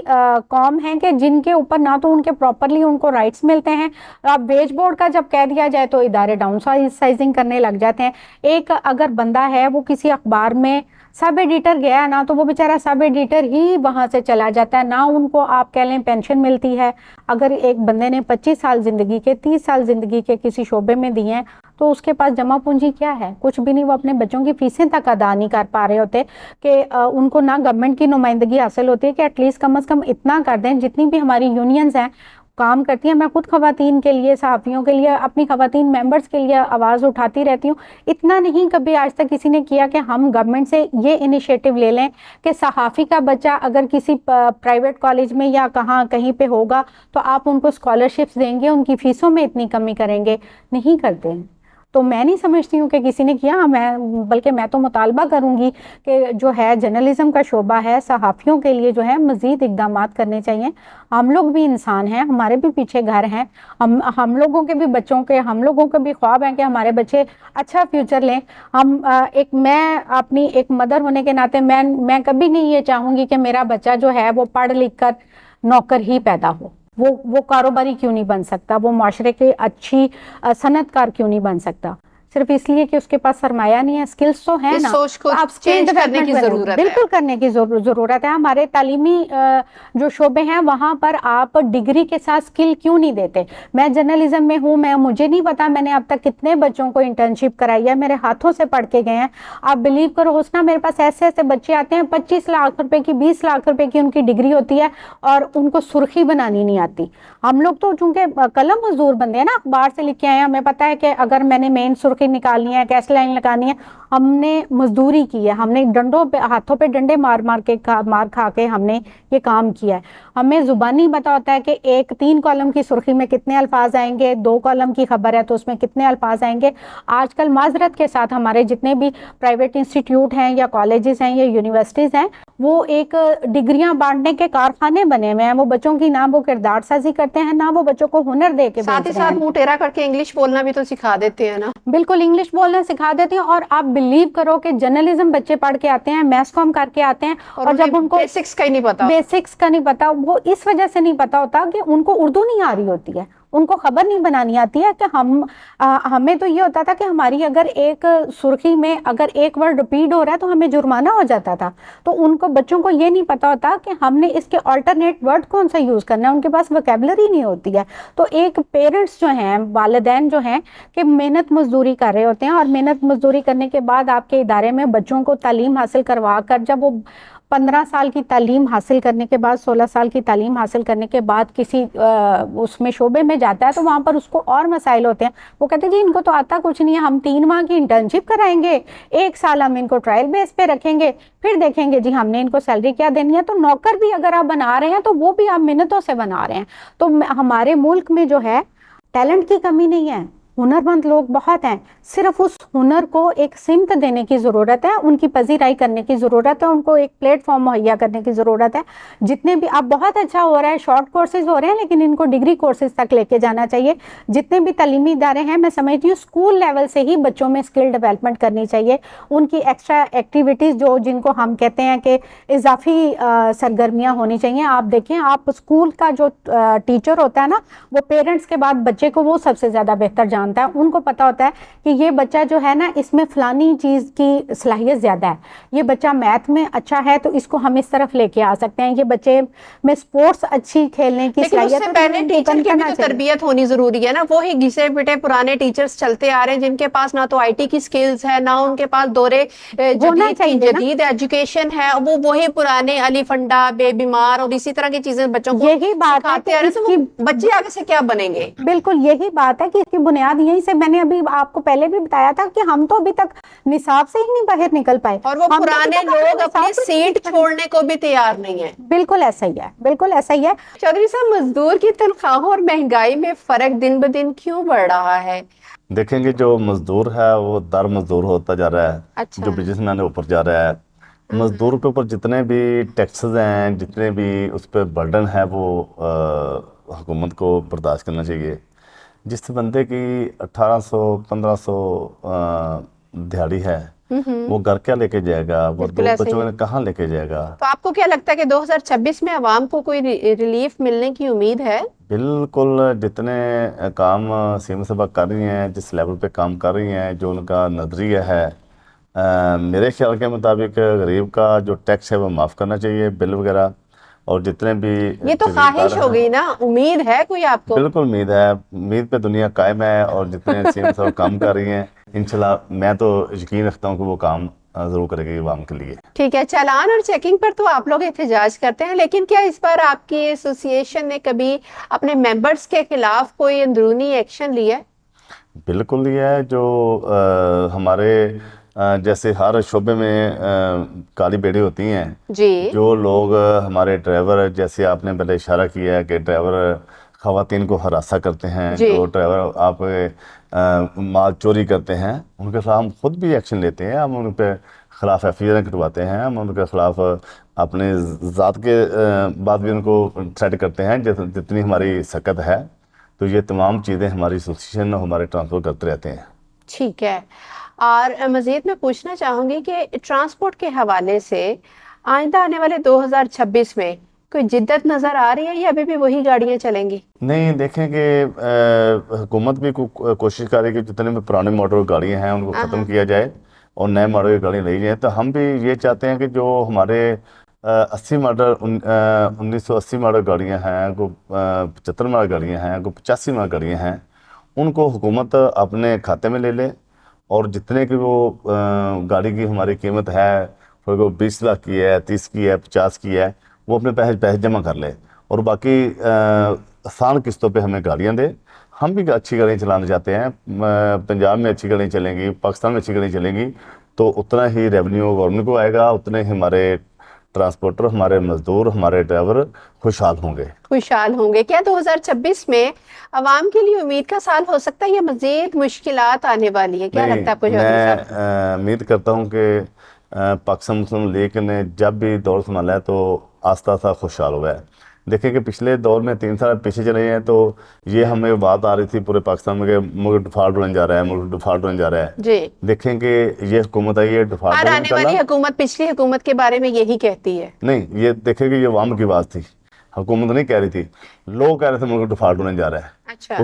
कौम है कि जिनके ऊपर ना तो उनके प्रॉपरली उनको राइट्स मिलते हैं। अब वेज बोर्ड का जब कह दिया जाए तो इदारे डाउन साइजिंग करने लग जाते हैं। एक अगर बंदा है वो किसी अखबार में सब एडिटर गया ना, तो वो बेचारा सब एडिटर ही वहाँ से चला जाता है, ना उनको आप कह लें पेंशन मिलती है। अगर एक बंदे ने 25 साल ज़िंदगी के 30 साल ज़िंदगी के किसी शोबे में दिए हैं तो उसके पास जमा पूंजी क्या है? कुछ भी नहीं। वो अपने बच्चों की फीसें तक अदा नहीं कर पा रहे होते कि उनको ना गवर्नमेंट की नुमाइंदगी हासिल होती है कि एटलीस्ट कम अज़ कम इतना कर दें। जितनी भी हमारी यूनियंस हैं काम करती हैं, मैं खुद ख़वातीन के लिए, सहाफ़ियों के लिए, अपनी ख़वातीन मेंबर्स के लिए आवाज़ उठाती रहती हूँ। इतना नहीं कभी आज तक किसी ने किया कि हम गवर्नमेंट से ये इनिशिएटिव ले लें कि सहाफ़ी का बच्चा अगर किसी प्राइवेट कॉलेज में या कहीं पे होगा तो आप उनको स्कॉलरशिप्स देंगे, उनकी फ़ीसों में इतनी कमी करेंगे। नहीं करते हैं। तो मैं नहीं समझती हूँ कि किसी ने किया। बल्कि मैं तो मुतालबा करूँगी कि जो है जर्नलिज़म का शोबा है, सहाफ़ियों के लिए जो है मज़ीद इक़दामात करने चाहिए। हम लोग भी इंसान हैं, हमारे भी पीछे घर हैं, हम लोगों के भी बच्चों के, हम लोगों के भी ख्वाब हैं कि हमारे बच्चे अच्छा फ्यूचर लें। मैं अपनी एक मदर होने के नाते मैं कभी नहीं ये चाहूँगी कि मेरा बच्चा जो है वो पढ़ लिख कर नौकर ही पैदा हो। वो कारोबारी क्यों नहीं बन सकता? वो माशरे के अच्छी सनतकार क्यों नहीं बन सकता? सिर्फ इसलिए कि उसके पास सरमाया नहीं है। स्किल्स तो है इस ना, सोच को आप चेंज करने की जरूरत है। बिल्कुल करने की जरूरत है। हमारे तालीमी जो शोबे हैं वहाँ पर आप डिग्री के साथ स्किल क्यों नहीं देते? मैं जर्नलिज्म में हूँ, मुझे नहीं पता मैंने अब तक कितने बच्चों को इंटर्नशिप कराई है, मेरे हाथों से पढ़ के गए हैं। आप बिलीव करो हुस्ना, मेरे पास ऐसे ऐसे बच्चे आते हैं 25 लाख रुपए की, 20 लाख रुपए की उनकी डिग्री होती है और उनको सुर्खी बनानी नहीं आती। हम लोग तो चूंकि कलम मजदूर बंदे हैं ना, अखबार से लिख के आए हैं, हमें पता है कि अगर मैंने मेन सुर्खी निकालनी है, कैसे लाइन लगानी है, हमने मजदूरी की है, हमने डंडों पे, हाथों पे डंडे मार खा के हमने ये काम किया है। हमें जुबानी पता होता है कि एक 3 कॉलम की सुर्खी में कितने अल्फाज आएंगे, 2 कॉलम की खबर है तो उसमें कितने अल्फाज आएंगे। आजकल माजरत के साथ हमारे जितने भी प्राइवेट इंस्टीट्यूट हैं या कॉलेजेस हैं या यूनिवर्सिटीज़ हैं, वो एक डिग्रियां बांटने के कारखाने बने हुए हैं। वो बच्चों की ना वो किरदार साजी करते हैं, ना वो बच्चों को हुनर दे के साथ ही साथ मुंह टेढ़ा करके इंग्लिश बोलना भी तो सिखा देते हैं ना। बिल्कुल, इंग्लिश बोलना सिखा देती हैं। और आप बिलीव करो कि जर्नलिज्म बच्चे पढ़ के आते हैं, मैस कॉम करके आते हैं, और जब उनको बेसिक्स का ही नहीं पता, बेसिक्स का नहीं पता, वो इस वजह से नहीं पता होता कि उनको उर्दू नहीं आ रही होती है, उनको खबर नहीं बनानी आती है कि हमें तो ये होता था कि हमारी अगर एक सुर्खी में अगर एक वर्ड रिपीट हो रहा है तो हमें जुर्माना हो जाता था। तो उनको बच्चों को ये नहीं पता होता कि हमने इसके अल्टरनेट वर्ड कौन सा यूज़ करना है, उनके पास वोकैबुलरी नहीं होती है। तो एक पेरेंट्स जो हैं, वालिदैन जो हैं, कि मेहनत मजदूरी कर रहे होते हैं, और मेहनत मजदूरी करने के बाद आपके इदारे में बच्चों को तालीम हासिल करवा कर, जब वो 15 साल की तालीम हासिल करने के बाद, 16 साल की तालीम हासिल करने के बाद किसी उसमें शोबे में जाता है, तो वहाँ पर उसको और मसाइल होते हैं। वो कहते हैं जी इनको तो आता कुछ नहीं है, हम 3 माह की इंटर्नशिप कराएंगे, 1 साल हम इनको ट्रायल बेस पे रखेंगे, फिर देखेंगे जी हमने इनको सैलरी क्या देनी है। तो नौकर भी अगर आप बना रहे हैं तो वो भी आप मिन्नतों से बना रहे हैं। तो हमारे मुल्क में जो है टैलेंट की कमी नहीं है, हुनरमंद लोग बहुत हैं, सिर्फ उस हुनर को एक सिमत देने की ज़रूरत है, उनकी पजीराई करने की ज़रूरत है, उनको एक प्लेटफॉर्म मुहैया करने की ज़रूरत है। जितने भी अब बहुत अच्छा हो रहा है, शॉर्ट कोर्सेज हो रहे हैं, लेकिन इनको डिग्री कोर्सेज तक लेके जाना चाहिए। जितने भी तालीमी इदारे हैं, मैं समझती हूँ स्कूल लेवल से ही बच्चों में स्किल डेवलपमेंट करनी चाहिए। उनकी एक्स्ट्रा एक्टिविटीज़ जो जिनको हम कहते हैं कि इजाफी सरगर्मियाँ होनी चाहिए। आप देखें, आप स्कूल का जो टीचर होता है ना, वो पेरेंट्स के बाद बच्चे को वो सबसे ज़्यादा बेहतर जानता है। उनको पता होता है कि ये बच्चा जो है ना, इसमें फ़लानी चीज़ की सलाहियत ज़्यादा है, ये बच्चा मैथ में अच्छा है तो इसको हम इस तरफ लेके आ सकते हैं, ये बच्चे में स्पोर्ट्स अच्छी खेलने की लेकिन सलाहियत उससे पहले टीचर की भी तो तरबियत होनी जरूरी है ना। वो ही घिसे पिटे पुराने टीचर्स चलते आ रहे हैं जिनके पास ना तो आईटी की स्किल्स है, ना उनके पास दौरे जदीद एजुकेशन है। वो वही पुराने अली फंडा, बेबीमार और इसी तरह की चीजें बच्चों को यही बात है सिखाते आ रहे हैं, तो वो बच्चे आगे से क्या बनेंगे? बिल्कुल यही बात है कि इसकी बुनियाद यहीं से, मैंने अभी आपको पहले भी बताया था कि हम तो अभी तक निसाब से ही नहीं बाहर निकल पाए, और वो पुराने लोग अपनी सीट छोड़ने को भी तैयार नहीं है। बिल्कुल ऐसा ही है, बिल्कुल ऐसा ही है। चौधरी साहब, मजदूर की तनख्वाहों और महंगाई में फर्क दिन ब दिन क्यों बढ़ रहा है? देखेंगे जो मजदूर है वो दर मजदूर होता जा रहा है। अच्छा। जो बिजनेसमैन है ऊपर जा रहा है। मजदूर के ऊपर जितने भी टैक्सेस हैं, जितने भी उस पर बर्डन है, वो हुकूमत को बर्दाश्त करना चाहिए। जिस बंदे की 1800-1500 दिहाड़ी है, वो घर क्या लेके जाएगा, वो दो बच्चों ने कहाँ लेके जाएगा? तो आपको क्या लगता है कि 2026 में आवाम को कोई रिलीफ मिलने की उम्मीद है? बिल्कुल। जितने काम सीएम साहबा कर रही हैं, जिस लेवल पे काम कर रही हैं, जो उनका नजरिया है, मेरे ख्याल के मुताबिक गरीब का जो टैक्स है वो माफ़ करना चाहिए, बिल वगैरह। और जितने भी ये तो ख्वाहिश हो गई ना, उम्मीद है कोई आपको? बिल्कुल उम्मीद है, उम्मीद पे दुनिया कायम है। और जितने सीएम साहब काम कर रही हैं, इंशाल्लाह मैं तो यकीन रखता हूँ कि वो काम जरूर करेगी आवाम के लिए। ठीक है, चालान और चेकिंग पर तो आप लोग एहतजाज करते हैं, लेकिन क्या इस बार आपकी एसोसिएशन ने कभी अपने मेंबर्स के खिलाफ कोई अंदरूनी एक्शन लिया है? बिल्कुल लिया है। जो हमारे जैसे हर शोबे में काली बेड़ी होती हैं जी। जो लोग हमारे ड्राइवर, जैसे आपने पहले इशारा किया है कि ड्राइवर खवातीन को हरासा करते हैं, जो ड्राइवर आप माल चोरी करते हैं, उनके खिलाफ हम खुद भी एक्शन लेते हैं। हम उनके खिलाफ एफआईआर कटवाते हैं, हम उनके खिलाफ अपने ज़ात के बाद भी उनको थ्रेट करते हैं जितनी हमारी सकत है। तो ये तमाम चीज़ें हमारी एसोसिएशन हमारे ट्रांसपोर्ट करते रहते हैं। ठीक है। और मज़ीद मैं पूछना चाहूँगी कि ट्रांसपोर्ट के हवाले से आइंदा आने वाले 2026 में कोई जिद्दत नज़र आ रही है या अभी भी वही गाड़ियाँ चलेंगी? नहीं, देखें कि हुकूमत भी कोशिश कर रही है कि जितने भी पुराने मॉडल गाड़ियाँ हैं उनको ख़त्म किया जाए और नए मॉडल की गाड़ियाँ लाई जाए। तो हम भी ये चाहते हैं कि जो हमारे 80 मॉडल 1980 मॉडल गाड़ियाँ हैं, को 75 मॉडल गाड़ियाँ हैं, को 85 मॉडल गाड़ियाँ हैं, उनको हुकूमत अपने खाते में ले ले। और जितने की वो गाड़ी की हमारी कीमत है, कोई को 20 लाख की है, 30 की है, 50 की है, वो अपने पैसे जमा कर ले और बाकी आसान किस्तों पे हमें गाड़ियाँ दे। हम भी अच्छी गाड़ियाँ चलाना चाहते हैं। पंजाब में अच्छी गाड़ियाँ चलेंगी, पाकिस्तान में अच्छी गाड़ियाँ चलेंगी, तो उतना ही रेवेन्यू गवर्नमेंट को आएगा, उतने ही हमारे ट्रांसपोर्टर, हमारे मजदूर, हमारे ड्राइवर खुशहाल होंगे। क्या 2026 में आवाम के लिए उम्मीद का साल हो सकता है या मजीद मुश्किलात आने वाली है? क्या लगता है आपको? मैं उम्मीद करता हूँ कि पाकिस्तान मुस्लिम लीग ने जब भी दौर संभाला है तो आस्ता आस्ता खुशहाल हुआ है। देखें कि पिछले दौर में 3 साल पीछे चले हैं, तो ये हमें बात आ रही थी पूरे पाकिस्तान में कि मुल्क डिफॉल्ट होने जा रहा है, मुल्क डिफॉल्ट होने जा रहा है जी। देखें कि ये हुकूमत आई है डिफॉल्ट आने वाली हुकूमत पिछली हुकूमत के बारे में यही कहती है। नहीं, ये देखें कि ये अवाम की बात थी, हुकूमत नहीं कह रही थी। लोग कह रहे थे मुल्क डिफॉल्ट होने जा रहा है। अच्छा।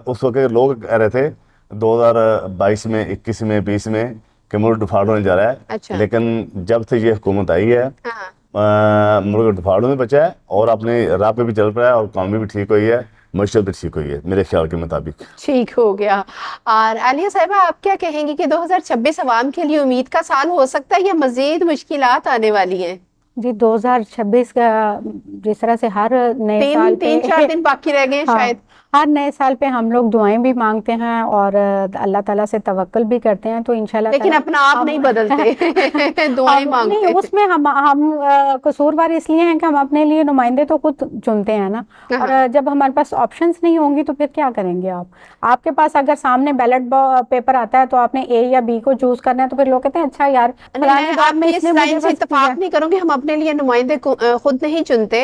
उस वक्त लोग कह रहे थे 2022 में, 21 में, 20 में कि मुल्क डिफॉल्ट होने जा रहा है। अच्छा। लेकिन जब से ये हुकूमत आई है, मुल्क डिफॉल्ट में बचा है और अपने राह पे भी चल रहा है और इकॉनमी भी ठीक हुई है, मईशत भी ठीक हुई है, मेरे ख्याल के मुताबिक ठीक हो गया। और आलिया साहिबा, आप क्या कहेंगी कि 2026 अवाम के लिए उम्मीद का साल हो सकता है या मजीद मुश्किलात आने वाली हैं? जी 2026 का जिस तरह से हर नए साल पे 3-4 दिन बाकी रह गए हैं हाँ, शायद। हर नए साल पे हम लोग दुआएं भी मांगते हैं और अल्लाह ताला से तवक्कुल भी करते हैं, तो इंशाल्लाह लेकिन ताला अपना आप नहीं बदलते दुआएं नहीं, मांगते। उसमें हम कसूरवार इसलिए हैं कि हम अपने लिए नुमाइंदे तो खुद चुनते हैं ना, और जब हमारे पास ऑप्शंस नहीं होंगी तो फिर क्या करेंगे आप? आपके पास अगर सामने बैलेट पेपर आता है तो आपने ए या बी को चूज करना है, तो फिर लोग कहते हैं अच्छा यार फलाने मैं बार में आपकी इस इसने मुझे लाइन से बस इत्तेफाक किया। नहीं करूंगी, हम अपने लिए नुमाइंदे खुद नहीं चुनते।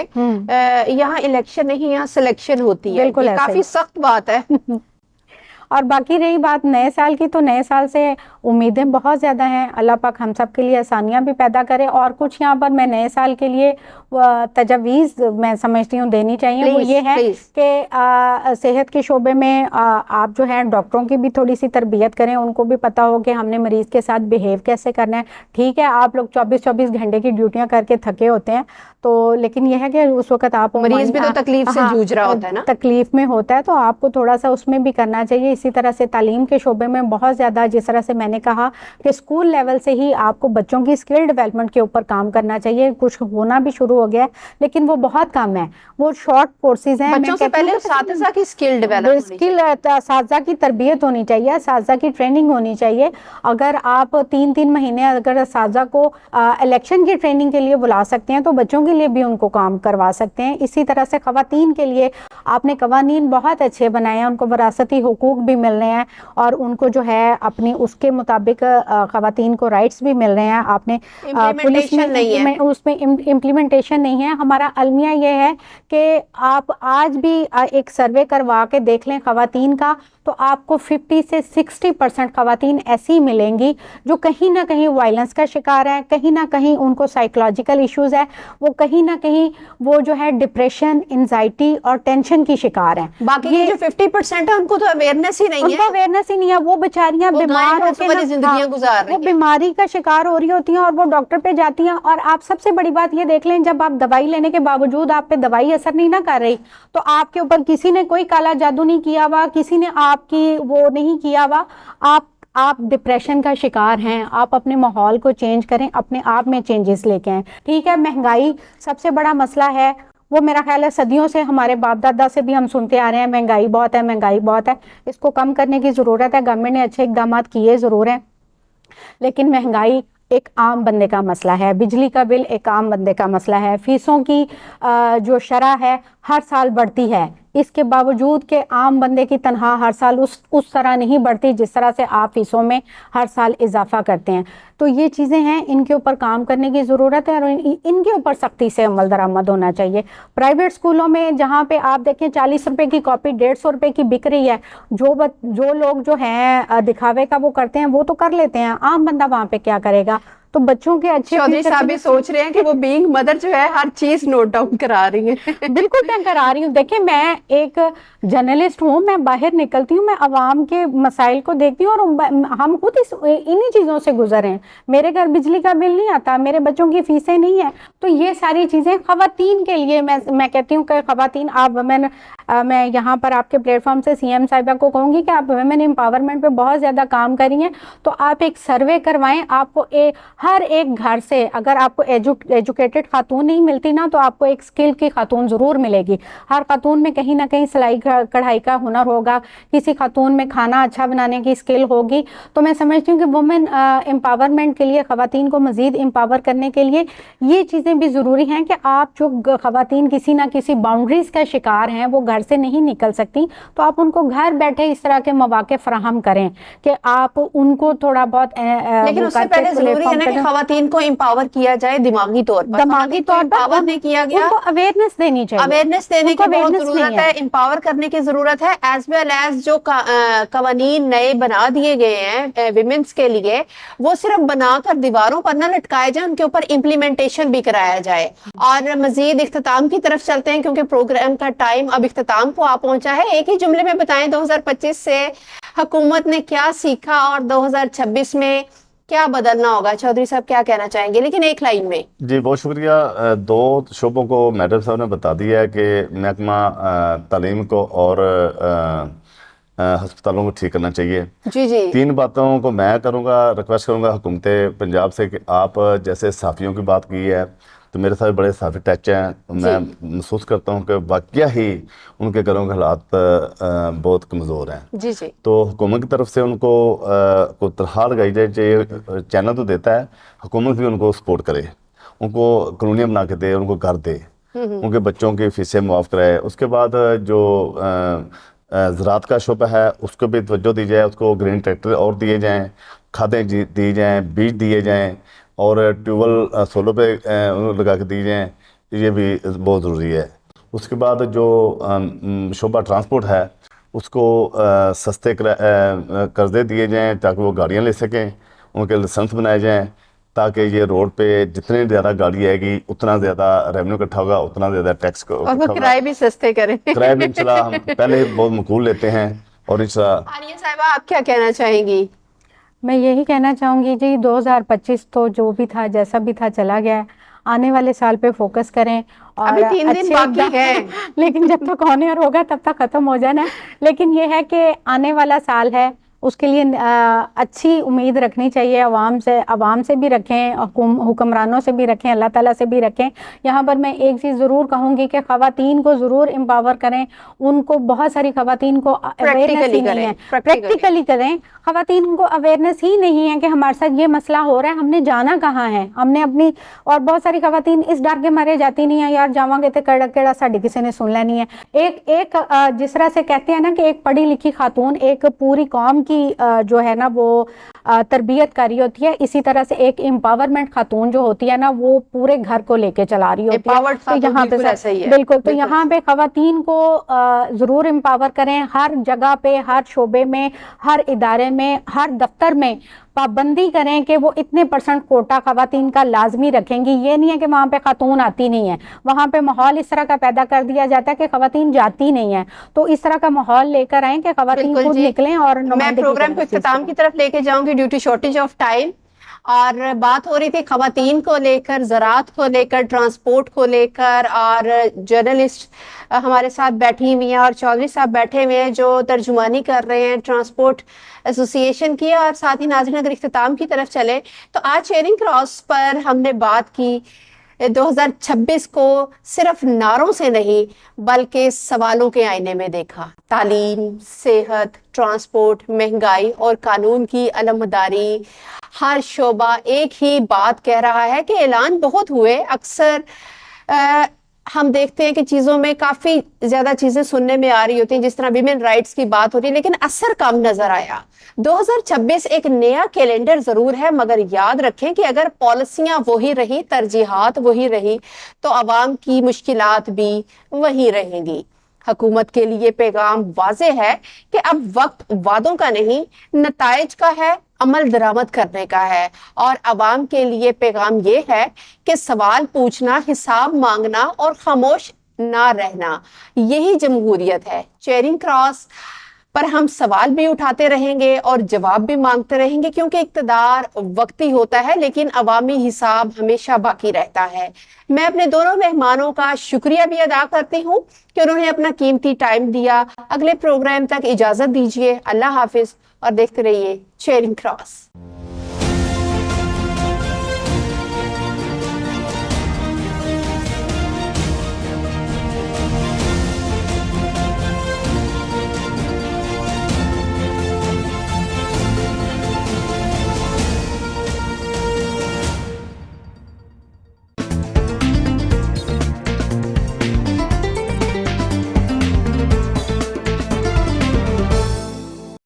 यहाँ इलेक्शन नहीं, यहाँ सिलेक्शन होती है। बिल्कुल ये ऐसे ही। काफी सख्त बात है। और बाकी रही बात नए साल की, तो नए साल से उम्मीदें बहुत ज़्यादा हैं, अल्लाह पाक हम सब के लिए आसानियां भी पैदा करे। और कुछ यहाँ पर मैं नए साल के लिए तजवीज़ मैं समझती हूँ देनी चाहिए, वो ये है कि सेहत के शोबे में आप जो है डॉक्टरों की भी थोड़ी सी तरबियत करें, उनको भी पता हो कि हमने मरीज़ के साथ बिहेव कैसे करना है। ठीक है, आप लोग 24-24 घंटे की ड्यूटियाँ करके थके होते हैं, तो लेकिन यह है कि उस वक्त आप मरीज भी तो तकलीफ से जूझ रहा होता है ना, तकलीफ में होता है, तो आपको थोड़ा सा उसमें भी करना चाहिए। इसी तरह से तालीम के शोबे में बहुत ज़्यादा, जिस तरह से मैंने कहा कि स्कूल लेवल से ही आपको बच्चों की स्किल डेवलपमेंट के ऊपर काम करना चाहिए। कुछ होना भी शुरू हो गया है, लेकिन वो बहुत कम है, वो शॉर्ट कोर्सेज हैं। बच्चों से पहले साथीज़ा की स्किल डेवलप, साथीज़ा की तरबियत होनी चाहिए, साथीज़ा की ट्रेनिंग होनी चाहिए। अगर आप 3-3 महीने अगर साथीज़ा को इलेक्शन की ट्रेनिंग के लिए बुला सकते हैं, तो बच्चों के लिए भी उनको काम करवा सकते हैं। इसी तरह से ख़वातीन के लिए आपने कवानीन बहुत अच्छे बनाए हैं, उनको विरासती हुकूक भी मिल रहे हैं और उनको जो है अपनी उसके मुताबिक ख़वातीन को राइट्स भी मिल रहे हैं। आपने पुलिस में उसमें इम्प्लीमेंटेशन नहीं है। हमारा अलमिया ये है कि आप आज भी एक सर्वे करवा के देख लें ख़वातीन का, तो आपको 50 से 60% ख़वातीन ऐसी मिलेंगी जो कहीं ना कहीं वायलेंस का शिकार है, कहीं ना कहीं उनको साइकोलॉजिकल इश्यूज़ है, वो कहीं ना कहीं वो जो है डिप्रेशन, एंजाइटी और टेंशन की शिकार है। बाकी ये जो 50% है उनको तो अवेयरनेस ही नहीं है, उनको अवेयरनेस ही नहीं है। वो बेचारियां बीमार होकर जिंदगियां गुजार रही हैं, वो बीमारी का शिकार हो रही होती हैं और वो डॉक्टर पे जाती हैं। और आप सबसे बड़ी बात ये देख लें, जब आप दवाई लेने के बावजूद आप पे दवाई असर नहीं ना कर रही, तो आपके ऊपर किसी ने कोई काला जादू नहीं किया हुआ, किसी ने आपकी वो नहीं किया हुआ, आप डिप्रेशन का शिकार हैं। आप अपने माहौल को चेंज करें, अपने आप में चेंजेस लेके आएं। ठीक है, महंगाई सबसे बड़ा मसला है, वो मेरा ख्याल है सदियों से हमारे बाप दादा से भी हम सुनते आ रहे हैं, महंगाई बहुत है, महंगाई बहुत है। इसको कम करने की ज़रूरत है, गवर्नमेंट ने अच्छे इकदाम किए ज़रूर हैं, लेकिन महंगाई एक आम बंदे का मसला है, बिजली का बिल एक आम बंदे का मसला है, फीसों की जो शरह है हर साल बढ़ती है, इसके बावजूद कि आम बंदे की तनख्वाह हर साल उस तरह नहीं बढ़ती जिस तरह से आप फीसों में हर साल इजाफा करते हैं। तो ये चीज़ें हैं, इनके ऊपर काम करने की ज़रूरत है और इनके ऊपर सख्ती से अमल दरामद होना चाहिए। प्राइवेट स्कूलों में जहाँ पे आप देखें 40 रुपए की कॉपी 150 रुपए की बिक रही है, जो लोग जो हैं दिखावे का वो करते हैं, वो तो कर लेते हैं, आम बंदा वहाँ पे क्या करेगा? तो बच्चों के अच्छे चौधरी साहब भी सोच रहे हैं कि वो बीइंग मदर जो है हर चीज नोट डाउन करा रही है। बिल्कुल मैं करा रही हूँ। देखिए, मैं एक जर्नलिस्ट हूँ, मैं बाहर निकलती हूँ, मैं आवाम के मसाइल को देखती हूँ और हम खुद इन्हीं चीज़ों से गुजरे हैं। मेरे घर बिजली का बिल नहीं आता, मेरे बच्चों की फीसें नहीं है, तो ये सारी चीज़ें ख़वातीन के लिए मैं कहती हूँ कि ख़वातीन आप मैं यहाँ पर आपके प्लेटफॉर्म से सीएम साहिबा को कहूँगी कि आप वुमेन एम्पावरमेंट पे बहुत ज़्यादा काम करी हैं, तो आप एक सर्वे करवाएं। आपको हर एक घर से अगर आपको एजुकेटेड खातून नहीं मिलती ना, तो आपको एक स्किल की खातून ज़रूर मिलेगी। हर खातून में कहीं ना कहीं सिलाई कढ़ाई का हुनर होगा, किसी खातून में खाना अच्छा बनाने की स्किल होगी। तो मैं समझती हूँ कि वुमेन एम्पावरमेंट के लिए, ख़वातीन को मज़ीद एम्पावर करने के लिए ये चीज़ें भी ज़रूरी हैं कि आप जो ख़वातीन किसी ना किसी बाउंड्रीज़ का शिकार हैं, वो घर से नहीं निकल सकती, तो आप उनको घर बैठे इस तरह के मौके फराहम करें कि आप उनको थोड़ा बहुत लेकिन उससे पहले जरूरी है ना कि ख़वातीन को एम्पावर किया जाए दिमागी तौर पर। दिमागी तौर पर एम्पावर नहीं किया गया, उनको अवेयरनेस देनी चाहिए, अवेयरनेस देने की बहुत जरूरत है, है। एम्पावर करने की जरूरत है। एज वेल एज जो कवानीन नए बना दिए गए हैं विमेंस के लिए, वो सिर्फ बनाकर दीवारों पर ना लटकाए जाए, उनके ऊपर इम्प्लीमेंटेशन भी कराया जाए। और मजीद इख्तिताम की तरफ चलते हैं क्योंकि प्रोग्राम का टाइम अब इख्तिताम को आ पहुंचा है। एक ही जुमले में बताएं 2025 से हुकूमत ने क्या सीखा और 2026 में क्या बदलना होगा? चौधरी साहब क्या कहना चाहेंगे, लेकिन एक लाइन में। जी बहुत शुक्रिया। दो शोबों को मैडम साहब ने बता दिया है कि महकमा तालीम को और हस्पतालों को ठीक करना चाहिए। जी जी, 3 बातों को मैं करूँगा, रिक्वेस्ट करूँगा हुकूमत पंजाब से कि आप जैसे सहाफ़ियों की बात की है, تو میرے ساتھ بڑے صحافی ٹچ ہیں. میں محسوس کرتا ہوں کہ واقعہ ہی ان کے گھروں کے حالات بہت کمزور ہیں. جی جی. تو حکومت کی طرف سے ان کو کوئی تنخواہ لگائی جائے. یہ چینل تو دیتا ہے, حکومت بھی ان کو سپورٹ کرے, ان کو کالونیاں بنا کے دے, ان کو گھر دے, ان کے بچوں کی فیسیں معاف کرائے. اس کے بعد جو زراعت کا شعبہ ہے اس کو بھی توجہ دی جائے, اس کو گرین ٹریکٹر اور دیے جائیں, کھادیں دی جائیں, بیج دیے جائیں, اور ٹیوب ویل سولر پہ لگا کے دی جائیں. یہ بھی بہت ضروری ہے. اس کے بعد جو شعبہ ٹرانسپورٹ ہے اس کو سستے قرضے دیے جائیں تاکہ وہ گاڑیاں لے سکیں, ان کے لائسنس بنائے جائیں, تاکہ یہ روڈ پہ جتنے زیادہ گاڑی آئے گی اتنا زیادہ ریونیو اکٹھا ہوگا, اتنا زیادہ ٹیکس کو اور وہ کرائے بھی سستے کریں. کرائے بھی انشاءاللہ ہم پہلے بہت مقبول لیتے ہیں. اور انشاءاللہ عالیہ صاحبہ آپ کیا کہنا چاہیں گی؟ میں یہی کہنا چاہوں گی جی 2025 تو جو بھی تھا جیسا بھی تھا چلا گیا ہے, آنے والے سال پہ فوکس کریں. اور ابھی 3 دن باقی ہے, لیکن جب تک آن ایئر ہوگا تب تک ختم ہو جانا ہے. لیکن یہ ہے کہ آنے والا سال ہے, اس کے لیے اچھی امید رکھنی چاہیے عوام سے بھی رکھیں, حکمرانوں سے بھی رکھیں, اللہ تعالیٰ سے بھی رکھیں. یہاں پر میں ایک چیز ضرور کہوں گی کہ خواتین کو ضرور امپاور کریں. ان کو بہت ساری خواتین کو اویئرنیس ہی نہیں ہے, پریکٹیکلی کریں. خواتین کو اویئرنیس ہی نہیں ہے کہ ہمارے ساتھ یہ مسئلہ ہو رہا ہے, ہم نے جانا کہاں ہے, ہم نے اپنی. اور بہت ساری خواتین اس ڈر کے مارے جاتی نہیں ہیں, یار جاواں گے تے کیڑا ساڈی کسی نے سن لینی ہے. ایک جس طرح سے کہتے ہیں نا کہ ایک پڑھی لکھی خاتون ایک پوری قوم کی جو ہے نا وہ تربیت کر رہی ہوتی ہے, اسی طرح سے ایک امپاورمنٹ خاتون جو ہوتی ہے نا وہ پورے گھر کو لے کے چلا رہی ہوتی ہے. تو یہاں پہ بالکل, تو یہاں پہ خواتین کو ضرور امپاور کریں. ہر جگہ پہ, ہر شعبے میں, ہر ادارے میں, ہر دفتر میں پابندی کریں کہ وہ اتنے % کوٹا خواتین کا لازمی رکھیں گی. یہ نہیں ہے کہ وہاں پہ خاتون آتی نہیں ہے, وہاں پہ ماحول اس طرح کا پیدا کر دیا جاتا ہے کہ خواتین جاتی نہیں ہیں. تو اس طرح کا ماحول لے کر آئیں کہ خواتین خود نکلیں. اور میں پروگرام کو اختتام کی طرف لے کے جاؤں گی due to shortage of time. اور بات ہو رہی تھی خواتین کو لے کر, زراعت کو لے کر, ٹرانسپورٹ کو لے کر, اور جرنلسٹ ہمارے ساتھ بیٹھی ہوئی ہیں اور چودھری صاحب بیٹھے ہوئے ہیں جو ترجمانی کر رہے ہیں ٹرانسپورٹ ایسوسی ایشن کی. اور ساتھ ہی ناظرین اگر اختتام کی طرف چلے تو آج چیئرنگ کراس پر ہم نے بات کی 2026 کو صرف نعروں سے نہیں بلکہ سوالوں کے آئینے میں دیکھا. تعلیم, صحت, ٹرانسپورٹ, مہنگائی اور قانون کی علمبرداری, ہر شعبہ ایک ہی بات کہہ رہا ہے کہ اعلان بہت ہوئے. اکثر ہم دیکھتے ہیں کہ چیزوں میں کافی زیادہ چیزیں سننے میں آ رہی ہوتی ہیں, جس طرح ویمن رائٹس کی بات ہوتی ہے, لیکن اثر کم نظر آیا. 2026 ایک نیا کیلنڈر ضرور ہے, مگر یاد رکھیں کہ اگر پالیسیاں وہی رہی, ترجیحات وہی رہی, تو عوام کی مشکلات بھی وہی رہیں گی. حکومت کے لیے پیغام واضح ہے کہ اب وقت وعدوں کا نہیں, نتائج کا ہے, عمل درآمد کرنے کا ہے. اور عوام کے لیے پیغام یہ ہے کہ سوال پوچھنا, حساب مانگنا اور خاموش نہ رہنا, یہی جمہوریت ہے. چیئرنگ کراس پر ہم سوال بھی اٹھاتے رہیں گے اور جواب بھی مانگتے رہیں گے, کیونکہ اقتدار وقتی ہوتا ہے لیکن عوامی حساب ہمیشہ باقی رہتا ہے. میں اپنے دونوں مہمانوں کا شکریہ بھی ادا کرتی ہوں کہ انہوں نے اپنا قیمتی ٹائم دیا. اگلے پروگرام تک اجازت دیجیے, اللہ حافظ, اور دیکھتے رہیے چیئرنگ کراس.